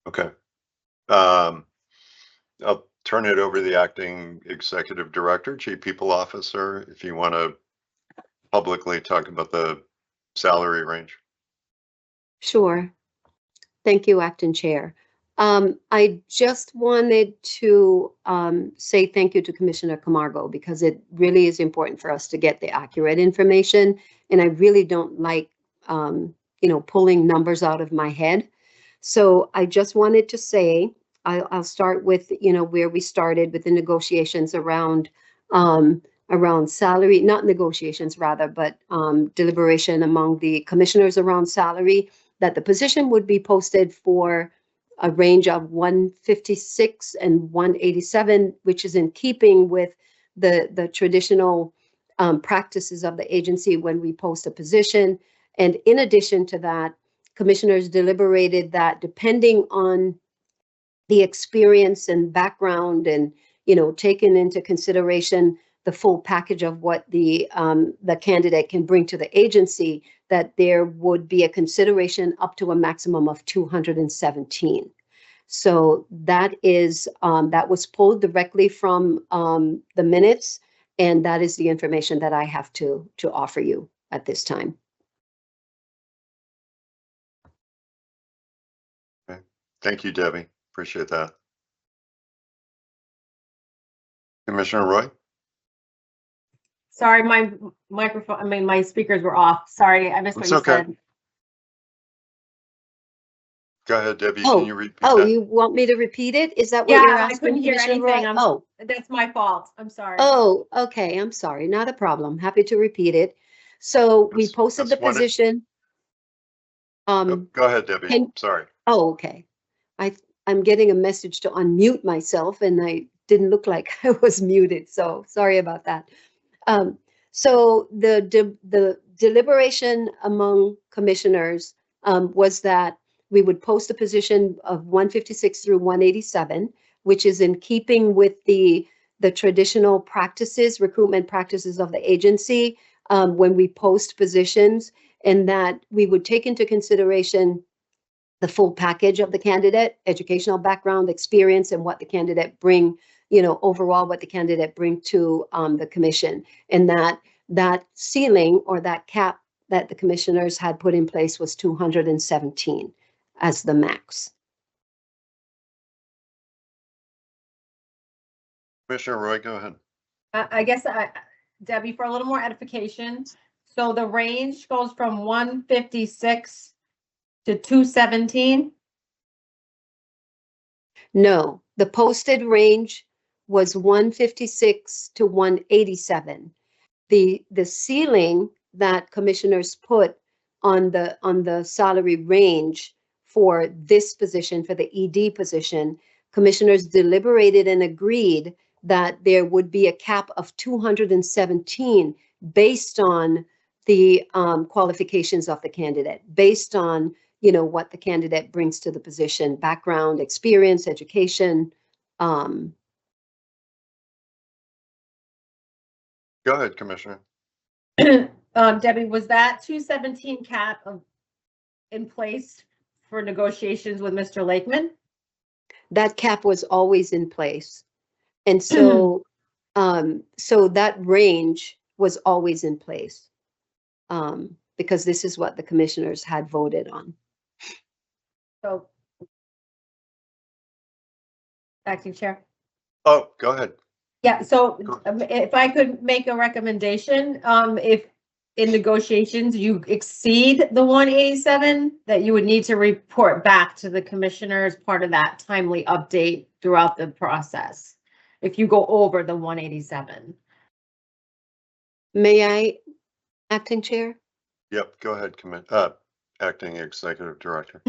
Okay. I'll turn it over to the acting executive director, chief people officer, if you want to publicly talk about the salary range. Sure. Thank you, Acting Chair. I just wanted to say thank you to Commissioner Camargo because it really is important for us to get the accurate information. And I really don't like, pulling numbers out of my head. So I just wanted to say, I'll start with, where we started with the negotiations around salary, not negotiations rather, but deliberation among the commissioners around salary, that the position would be posted for a range of 156 and 187, which is in keeping with the traditional practices of the agency when we post a position. And in addition to that, commissioners deliberated that depending on the experience and background and, taken into consideration the full package of what the candidate can bring to the agency, that there would be a consideration up to a maximum of 217. So that is that was pulled directly from the minutes, and that is the information that I have to offer you at this time. Okay. Thank you, Debbie. Appreciate that. Commissioner Roy? Sorry, my microphone, my speakers were off. Sorry, I missed what It's you okay. said. Go ahead, Debbie. Oh, Can you repeat Oh, that? you want me to repeat it? Is that what Yeah, you're I asking, couldn't hear Commissioner Roy? anything. Oh, That's my fault. I'm sorry. oh, okay. I'm sorry. Not a problem. Happy to repeat it. So we posted the That's one- position. Go ahead, Debbie. can- Sorry. Oh, okay. I'm getting a message to unmute myself and I didn't look like I was muted. So sorry about that. So the deliberation among commissioners was that we would post a position of 156 through 187, which is in keeping with the traditional practices, recruitment practices of the agency when we post positions, and that we would take into consideration the full package of the candidate, educational background, experience, and what the candidate bring, overall what the candidate bring to the commission. And that ceiling or that cap that the commissioners had put in place was 217 as the max. Commissioner Roy, go ahead. I guess, Debbie, for a little more edification. So the range goes from 156 to 217. No, the posted range was 156 to 187. The ceiling that commissioners put on the salary range for this position, for the ED position, commissioners deliberated and agreed that there would be a cap of 217 based on the qualifications of the candidate, based on what the candidate brings to the position, background, experience, education. Go ahead, Commissioner. Debbie, was that 217 cap in place for negotiations with Mr. Lakeman? That cap was always in place. And so, so that range was always in place. Because this is what the commissioners had voted on. So. Acting Chair. Oh, go ahead. Yeah, so Go if I could make a recommendation, if in negotiations you exceed the 187, that you would need to report back to the commissioner as part of that timely update throughout the process. If you go over the 187. May I, Acting Chair? Yep, go ahead, Acting Executive Director.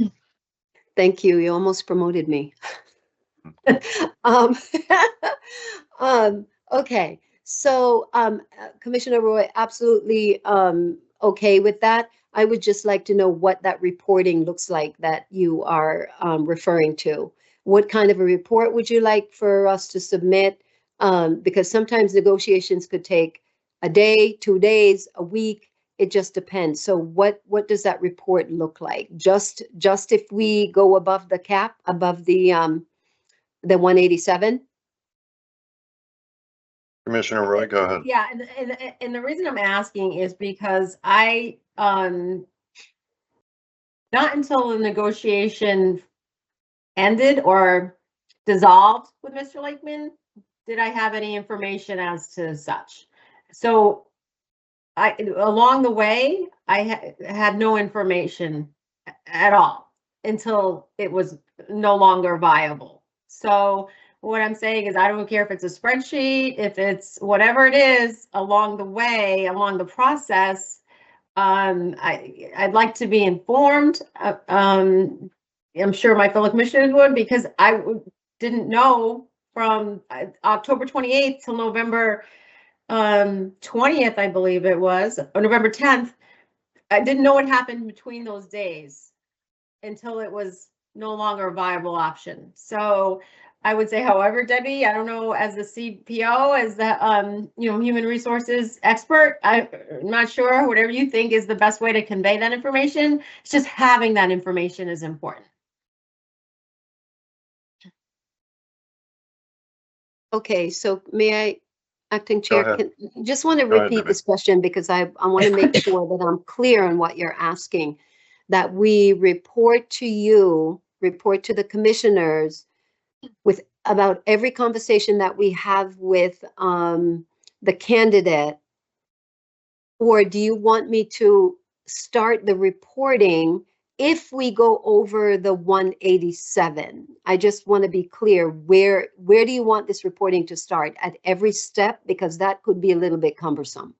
Thank you. You almost promoted me. um, okay, so Commissioner Roy, absolutely okay with that. I would just like to know what that reporting looks like that you are referring to. What kind of a report would you like for us to submit? Because sometimes negotiations could take a day, 2 days, a week. It just depends. So what does that report look like? Just if we go above the cap, above the 187? Commissioner Roy, go ahead. Yeah, and the reason I'm asking is because I not until the negotiation ended or dissolved with Mr. Lakeman did I have any information as to such. So along the way, I had no information at all until it was no longer viable. So what I'm saying is I don't care if it's a spreadsheet, if it's whatever it is along the way, along the process, I'd like to be informed. I'm sure my fellow commissioners would, because I didn't know from October 28th till November 20th, I believe it was, or November 10th. I didn't know what happened between those days until it was no longer a viable option. So I would say, however, Debbie, I don't know, as the CPO, as the human resources expert, I'm not sure, whatever you think is the best way to convey that information. It's just having that information is important. Okay, so may I, Acting Go Chair, ahead. just want to Go ahead, repeat Debbie. this question because I want to make sure that I'm clear on what you're asking. That we report to you, report to the commissioners with about every conversation that we have with the candidate, or do you want me to start the reporting if we go over the 187? I just want to be clear, where do you want this reporting to start? At every step? Because that could be a little bit cumbersome.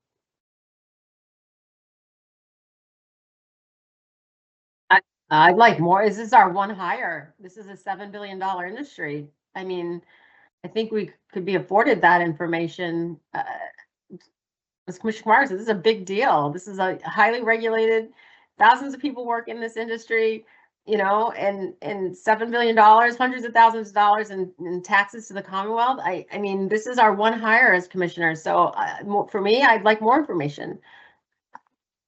I'd like more. This is our one hire. This is a $7 billion industry. I mean, I think we could be afforded that information. As Commissioner Kumar said, this is a big deal. This is a highly regulated, thousands of people work in this industry, and $7 billion, hundreds of thousands of dollars in taxes to the Commonwealth. I mean, this is our one hire as commissioners. So for me, I'd like more information.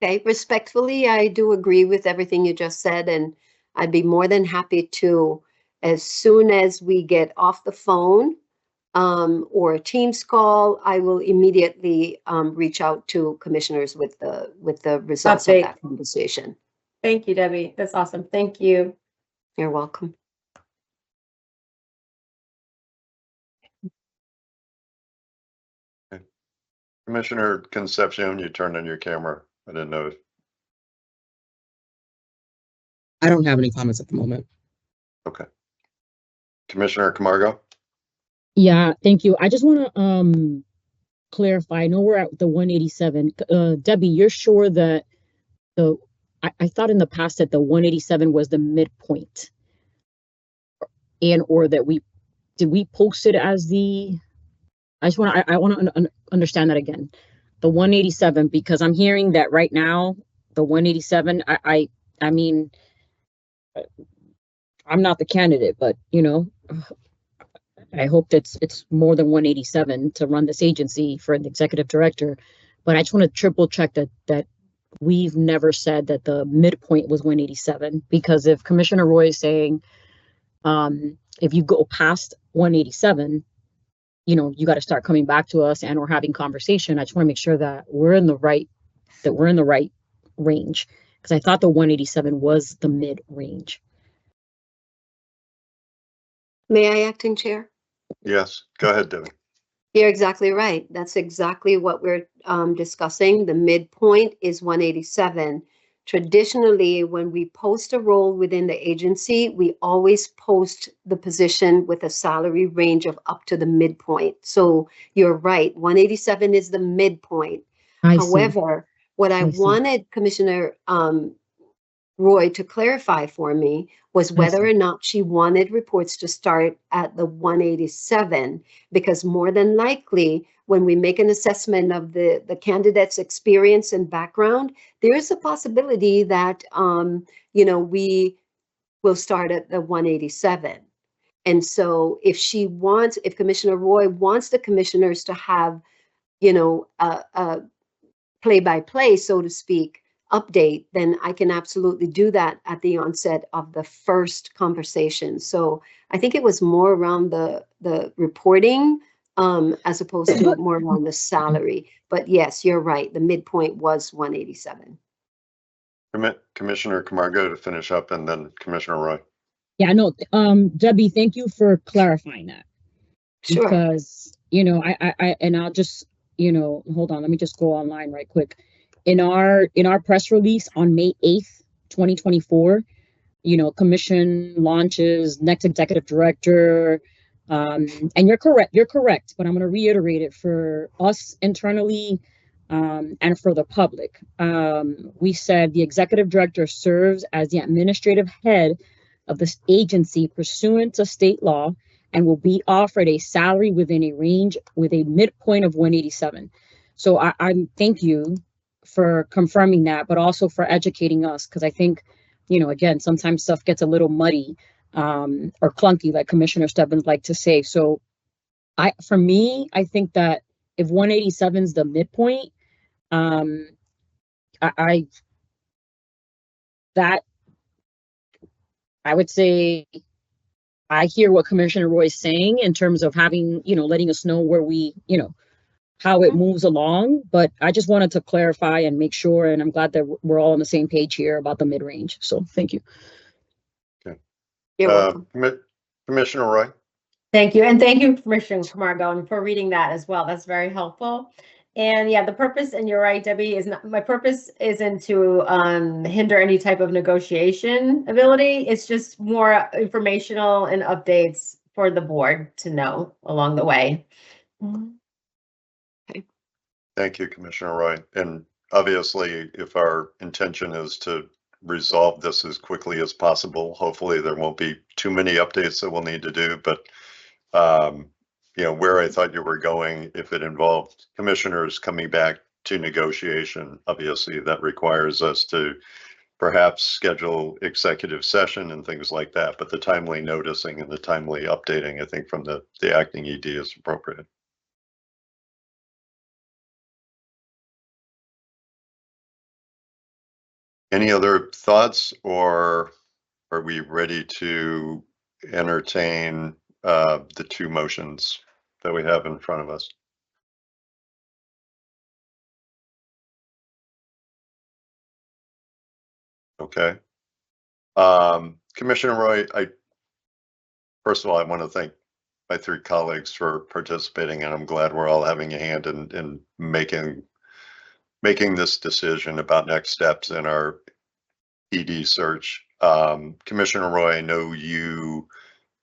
Okay, respectfully, I do agree with everything you just said, and I'd be more than happy to, as soon as we get off the phone or a Teams call, I will immediately reach out to commissioners with the results of that conversation. Thank you, Debbie. That's awesome. Thank you. You're welcome. Commissioner Concepcion, you turned on your camera. I didn't know. I don't have any comments at the moment. Okay. Commissioner Camargo? Yeah, thank you. I just want to clarify. I know we're at the 187. Debbie, you're sure that I thought in the past that the 187 was the midpoint, or that did we post it as the? I want to understand that again. The 187, because I'm hearing that right now the 187. I mean, I'm not the candidate, but I hope that it's more than 187 to run this agency for an executive director. but I just want to triple check that we've never said that the midpoint was 187, because if Commissioner Roy is saying, if you go past 187, you got to start coming back to us and we're having conversation. I just want to make sure that we're in the right range, because I thought the 187 was the mid range. May I, Acting Chair? Yes, go ahead, Debbie. You're exactly right. That's exactly what we're discussing. The midpoint is 187. Traditionally, when we post a role within the agency, we always post the position with a salary range of up to the midpoint. So you're right, 187 is the midpoint. However, what I wanted Commissioner Roy to clarify for me was whether or not she wanted reports to start at the 187, because more than likely, when we make an assessment of the candidate's experience and background, there is a possibility that, we will start at the 187. And so if Commissioner Roy wants the commissioners to have, a play-by-play, so to speak, update, then I can absolutely do that at the onset of the first conversation. So I think it was more around the reporting as opposed to more around the salary. But yes, you're right. The midpoint was 187. Commissioner Camargo to finish up, and then Commissioner Roy. Yeah, no, Debbie, thank you for clarifying that. Sure. Because, and I'll just, hold on, let me just go online right quick. In our press release on May 8th, 2024, commission launches next executive director. And you're correct, but I'm going to reiterate it for us internally and for the public. We said the executive director serves as the administrative head of this agency pursuant to state law and will be offered a salary within a range with a midpoint of 187. So I thank you for confirming that, but also for educating us, because I think, again, sometimes stuff gets a little muddy or clunky, like Commissioner Stebbins like to say. So for me, I think that if 187 is the midpoint, I would say I hear what Commissioner Roy is saying in terms of having, letting us know where we, how it moves along. But I just wanted to clarify and make sure, and I'm glad that we're all on the same page here about the mid-range. So thank you. Okay. You're welcome. Commissioner Roy. Thank you. And thank you, Commissioner Camargo, for reading that as well. That's very helpful. And yeah, the purpose, and you're right, Debbie, is not, my purpose isn't to hinder any type of negotiation ability. It's just more informational and updates for the board to know along the way. Okay. Thank you, Commissioner Roy. And obviously, if our intention is to resolve this as quickly as possible, hopefully there won't be too many updates that we'll need to do. But where I thought you were going, if it involved commissioners coming back to negotiation, obviously that requires us to perhaps schedule executive session and things like that. But the timely noticing and the timely updating, I think, from the acting ED is appropriate. Any other thoughts, or are we ready to entertain the two motions that we have in front of us? Okay. Commissioner Roy, first of all, I want to thank my three colleagues for participating, and I'm glad we're all having a hand in making this decision about next steps in our ED search. Commissioner Roy, I know you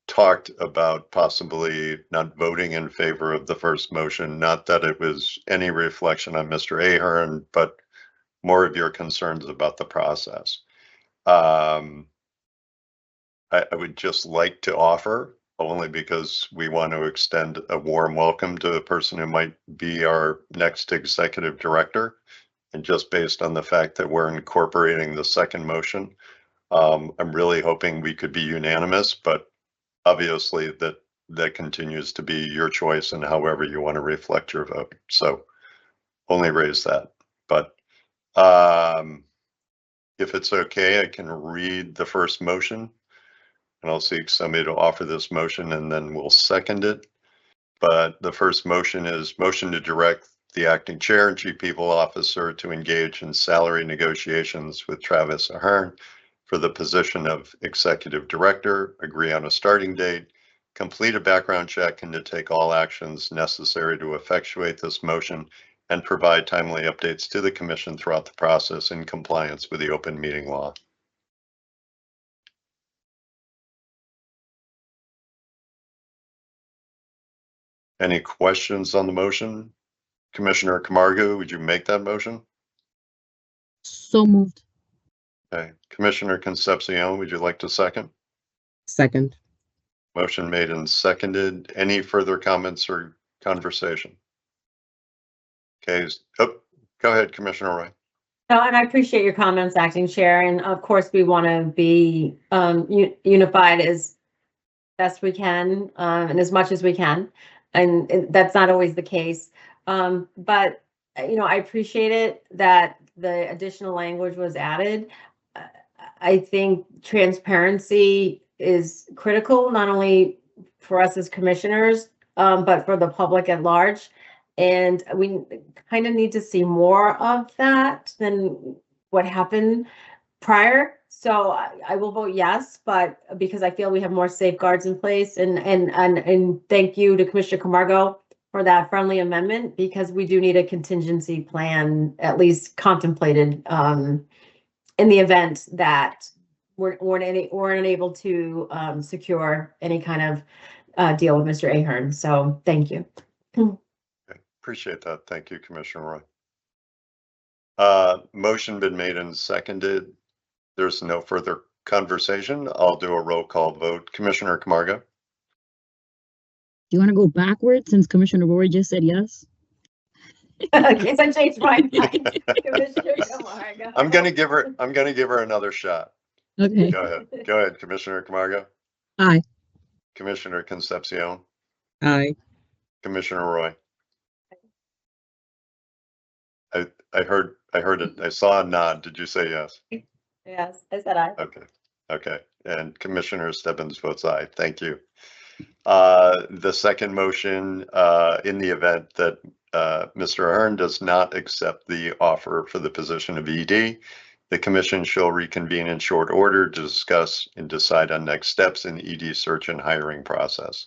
talked about possibly not voting in favor of the first motion, not that it was any reflection on Mr. Ahern, but more of your concerns about the process. I would just like to offer, only because we want to extend a warm welcome to the person who might be our next executive director. And just based on the fact that we're incorporating the second motion, I'm really hoping we could be unanimous, but obviously that continues to be your choice and however you want to reflect your vote. So only raise that. But if it's okay, I can read the first motion, and I'll seek somebody to offer this motion, and then we'll second it. But the first motion is motion to direct the acting chair and chief people officer to engage in salary negotiations with Travis Ahern for the position of executive director, agree on a starting date, complete a background check, and to take all actions necessary to effectuate this motion and provide timely updates to the commission throughout the process in compliance with the open meeting law. Any questions on the motion? Commissioner Camargo, would you make that motion? So moved. Okay. Commissioner Concepcion, would you like to second? Second. Motion made and seconded. Any further comments or conversation? Okay. Oh, go ahead, Commissioner Roy. No, and I appreciate your comments, Acting Chair, and of course, we want to be unified as best we can, and as much as we can, and that's not always the case. But I appreciate it that the additional language was added. I think transparency is critical, not only for us as commissioners, but for the public at large. And we kind of need to see more of that than what happened prior. So I will vote yes, but because I feel we have more safeguards in place, and thank you to Commissioner Camargo for that friendly amendment, because we do need a contingency plan at least contemplated in the event that we're unable to secure any kind of deal with Mr. Ahern. So thank you. Appreciate that. Thank you, Commissioner Roy. Motion been made and seconded. There's no further conversation. I'll do a roll call vote. Commissioner Camargo. Do you want to go backwards since Commissioner Roy just said yes? In case I changed my mind. Commissioner Camargo. I'm gonna give her another shot. Okay. Go ahead, Commissioner Camargo. Aye. Commissioner Concepcion. Aye. Commissioner Roy. I heard it. I saw a nod. Did you say yes? Yes, I said aye. Okay. And Commissioner Stebbins votes aye. Thank you. The second motion, in the event that Mr. Ahern does not accept the offer for the position of ED, the commission shall reconvene in short order to discuss and decide on next steps in ED search and hiring process.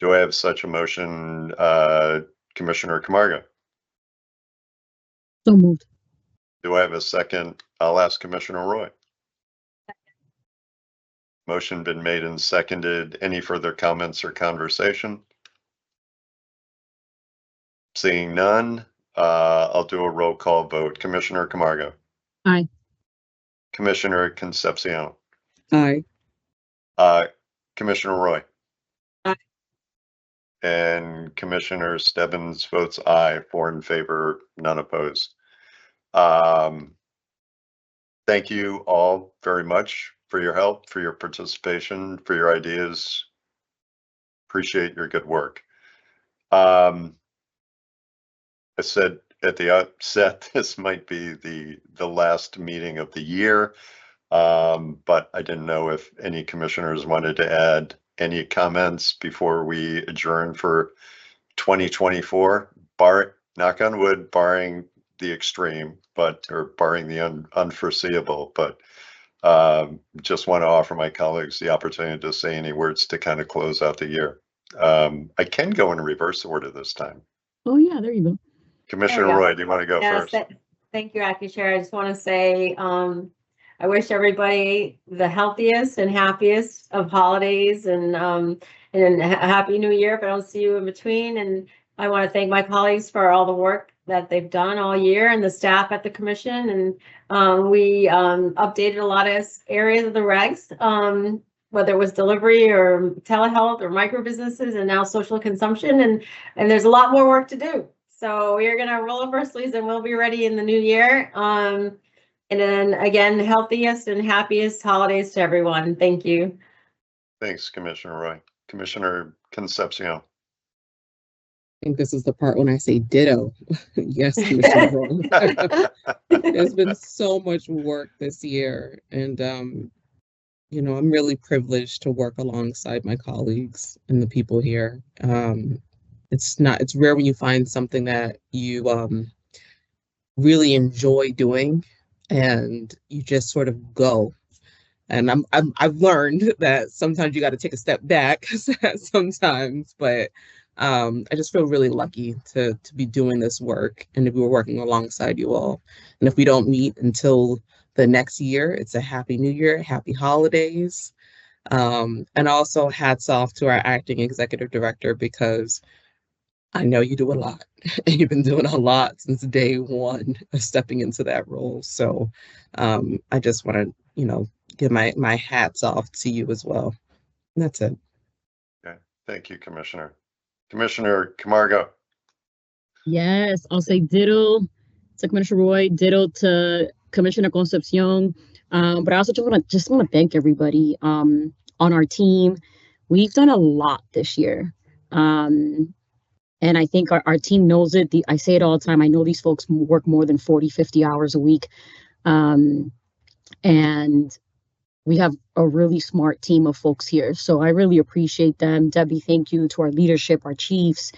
Do I have such a motion, Commissioner Camargo? So moved. Do I have a second? I'll ask Commissioner Roy. Motion been made and seconded. Any further comments or conversation? Seeing none, I'll do a roll call vote. Commissioner Camargo. Aye. Commissioner Concepcion. Aye. Commissioner Roy. Aye. And Commissioner Stebbins votes aye, 4 in favor, none opposed. Thank you all very much for your help, for your participation, for your ideas. Appreciate your good work. I said at the outset, this might be the last meeting of the year, but I didn't know if any commissioners wanted to add any comments before we adjourn for 2024, knock on wood, barring the extreme, or barring the unforeseeable, but just want to offer my colleagues the opportunity to say any words to kind of close out the year. I can go in reverse order this time. Oh yeah, there you go. Commissioner Roy, do you want to go first? Thank you, Acting Chair. I just want to say I wish everybody the healthiest and happiest of holidays, and a happy new year if I don't see you in between. And I want to thank my colleagues for all the work that they've done all year, and the staff at the commission. And we updated a lot of areas of the regs, whether it was delivery or telehealth or micro businesses, and now social consumption. And there's a lot more work to do. So we are going to roll up our sleeves, and we'll be ready in the new year. And then again, healthiest and happiest holidays to everyone. Thank you. Thanks, Commissioner Roy. Commissioner Concepcion. think this is the part when I say ditto. Yes, Commissioner Roy. There's been so much work this year, and you know, I'm really privileged to work alongside my colleagues and the people here. It's rare when you find something that you really enjoy doing and you just sort of go. And I've learned that sometimes you got to take a step back sometimes, but I just feel really lucky to be doing this work and to be working alongside you all. And if we don't meet until the next year, it's a happy new year, happy holidays. And also hats off to our acting executive director, because I know you do a lot and you've been doing a lot since day one of stepping into that role. So I just want to, you know, give my hats off to you as well. And that's it. Okay. Thank you, Commissioner. Commissioner Camargo. Yes, I'll say ditto to Commissioner Roy, ditto to Commissioner Concepcion. But I also just want to thank everybody on our team. We've done a lot this year. And I think our team knows it. I say it all the time. I know these folks work more than 40, 50 hours a week. And we have a really smart team of folks here. So I really appreciate them. Debbie, thank you. To our leadership, our chiefs,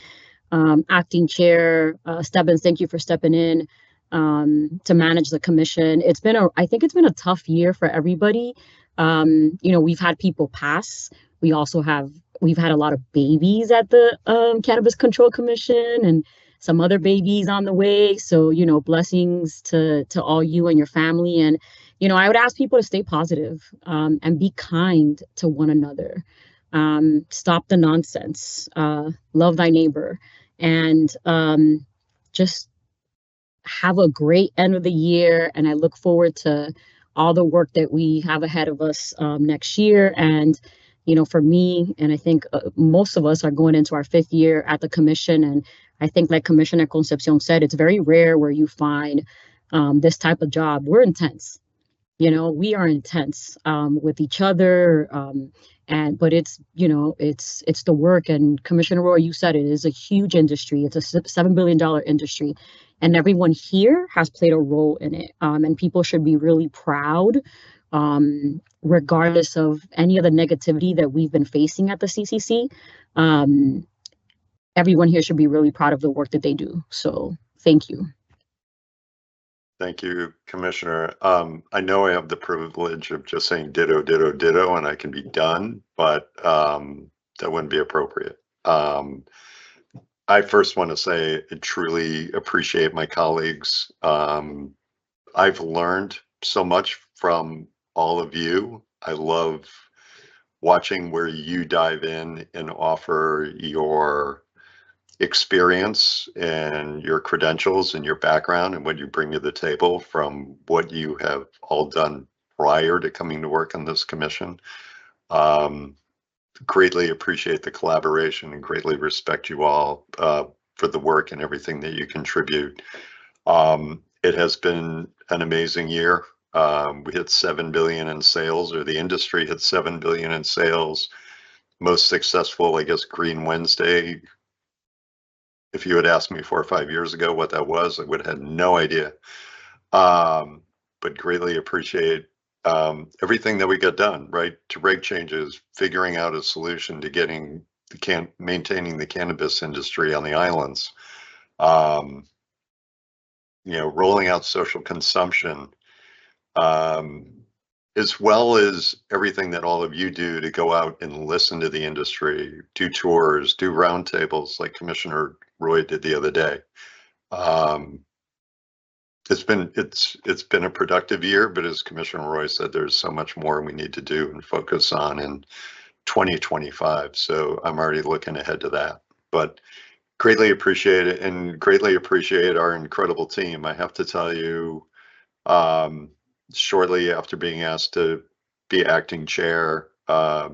acting chair, Stebbins, thank you for stepping in to manage the commission. I think it's been a tough year for everybody. You know, we've had people pass. We've had a lot of babies at the Cannabis Control Commission and some other babies on the way. So, you know, blessings to all you and your family. And, you know, I would ask people to stay positive and be kind to one another. Stop the nonsense. Love thy neighbor. And just have a great end of the year. And I look forward to all the work that we have ahead of us next year. And you know, for me, and I think most of us are going into our 5th year at the commission. And I think, like Commissioner Concepcion said, it's very rare where you find this type of job. We're intense. You know, we are intense with each other. But it's, you know, it's the work. And Commissioner Roy, you said it is a huge industry. It's a $7 billion industry. And everyone here has played a role in it. And people should be really proud. Regardless of any of the negativity that we've been facing at the CCC, everyone here should be really proud of the work that they do. So thank you. Thank you, Commissioner. I know I have the privilege of just saying ditto, ditto, ditto, and I can be done, but that wouldn't be appropriate. I first want to say I truly appreciate my colleagues. I've learned so much from all of you. I love watching where you dive in and offer your experience and your credentials and your background and what you bring to the table from what you have all done prior to coming to work on this commission. Greatly appreciate the collaboration and greatly respect you all for the work and everything that you contribute. It has been an amazing year. We hit 7 billion in sales, or the industry hit 7 billion in sales. Most successful, I guess, Green Wednesday. If you had asked me 4 or 5 years ago what that was, I would have had no idea. But greatly appreciate everything that we got done, right? To reg changes, figuring out a solution to getting maintaining the cannabis industry on the islands. You know, rolling out social consumption, as well as everything that all of you do to go out and listen to the industry, do tours, do roundtables like Commissioner Roy did the other day. It's been a productive year, but as Commissioner Roy said, there's so much more we need to do and focus on in 2025. So I'm already looking ahead to that. But greatly appreciate it, and greatly appreciate our incredible team. I have to tell you, shortly after being asked to be acting chair, I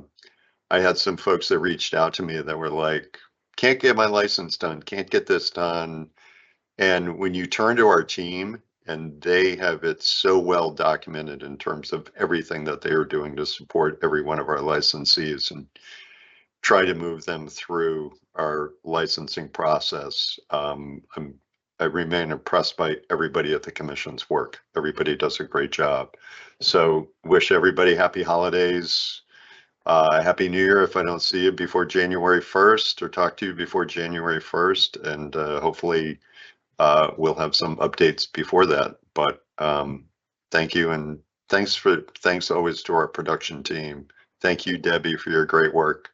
had some folks that reached out to me that were like, can't get my license done, can't get this done. And when you turn to our team, and they have it so well documented in terms of everything that they are doing to support every one of our licensees, and try to move them through our licensing process. I remain impressed by everybody at the commission's work. Everybody does a great job. So wish everybody happy holidays. Happy New Year if I don't see you before January 1st or talk to you before January 1st. And hopefully we'll have some updates before that. But thank you. And thanks always to our production team. Thank you, Debbie, for your great work.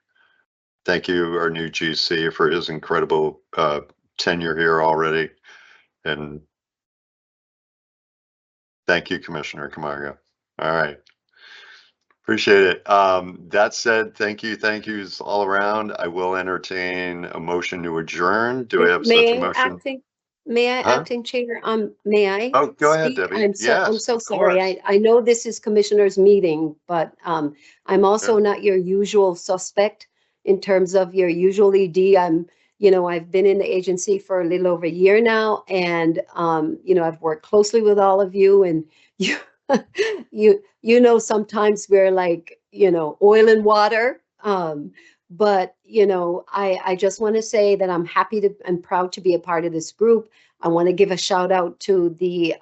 Thank you, our new GC, for his incredible tenure here already. And thank you, Commissioner Camargo. All right. Appreciate it. That said, thank yous all around. I will entertain a motion to adjourn. Do I have such a motion? May I, Huh? acting chair, may I? Oh, go ahead, speak? Debbie. I'm Yes, so of sorry. course. I know this is commissioners' meeting, but I'm also not your usual suspect in terms of your usual ED. I've been in the agency for a little over a year now, and I've worked closely with all of you, and sometimes we're like, oil and water. But I just want to say that I'm happy to and proud to be a part of this group. I want to give a shout out to the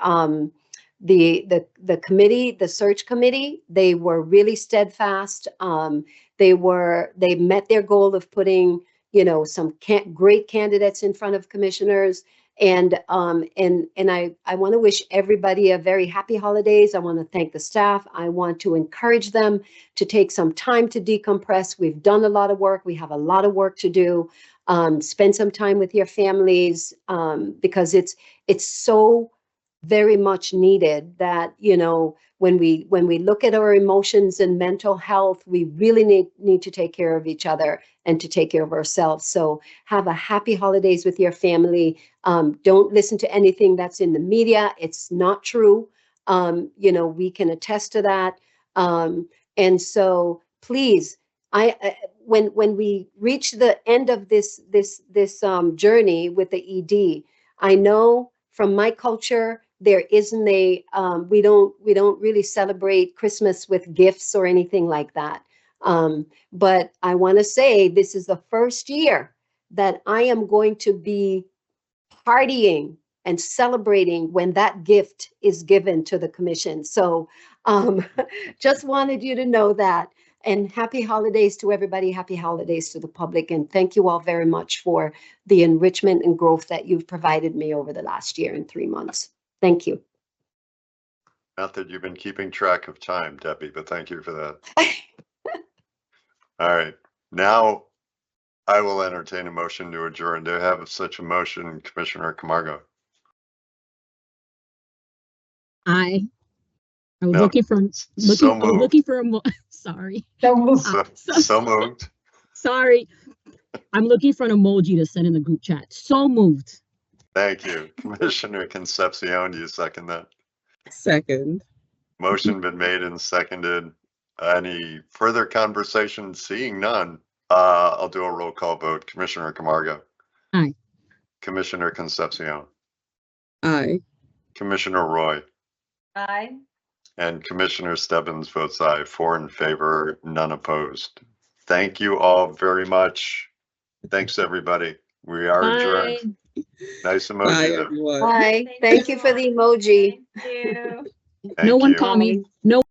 committee, the search committee. They were really steadfast. They met their goal of putting some great candidates in front of commissioners. And I want to wish everybody a very happy holidays. I want to thank the staff. I want to encourage them to take some time to decompress. We've done a lot of work. We have a lot of work to do. Spend some time with your families because it's so very much needed that, when we look at our emotions and mental health, we really need to take care of each other and to take care of ourselves. So have a happy holidays with your family. Don't listen to anything that's in the media. It's not true. We can attest to that. And so please, when we reach the end of this journey with the ED, I know from my culture, there isn't we don't really celebrate Christmas with gifts or anything like that. But I want to say this is the first year that I am going to be partying and celebrating when that gift is given to the commission. So just wanted you to know that. And happy holidays to everybody. Happy holidays to the public. And thank you all very much for the enrichment and growth that you've provided me over the last year and 3 months. Thank you. Not that you've been keeping track of time, Debbie, but thank you for that. All right. Now I will entertain a motion to adjourn. Do I have such a motion, Commissioner Camargo? I was No. looking for So I was looking for a sorry. So moved. Sorry. I'm looking for an emoji to send in the group chat. So moved. Thank you. Commissioner Concepcion, do you second that? Second. Motion been made and seconded. Any further conversation? Seeing none, I'll do a roll call vote. Commissioner Camargo. Aye. Commissioner Concepcion. Aye. Commissioner Roy. Aye. And Commissioner Stebbins votes aye. 4 in favor, none opposed. Thank you all very much. Thanks, everybody. We are adjourned. Nice emoji Bye, there. everyone. Bye. Thank you for the emoji. Thank you. Thank No one you. call me. Bye. No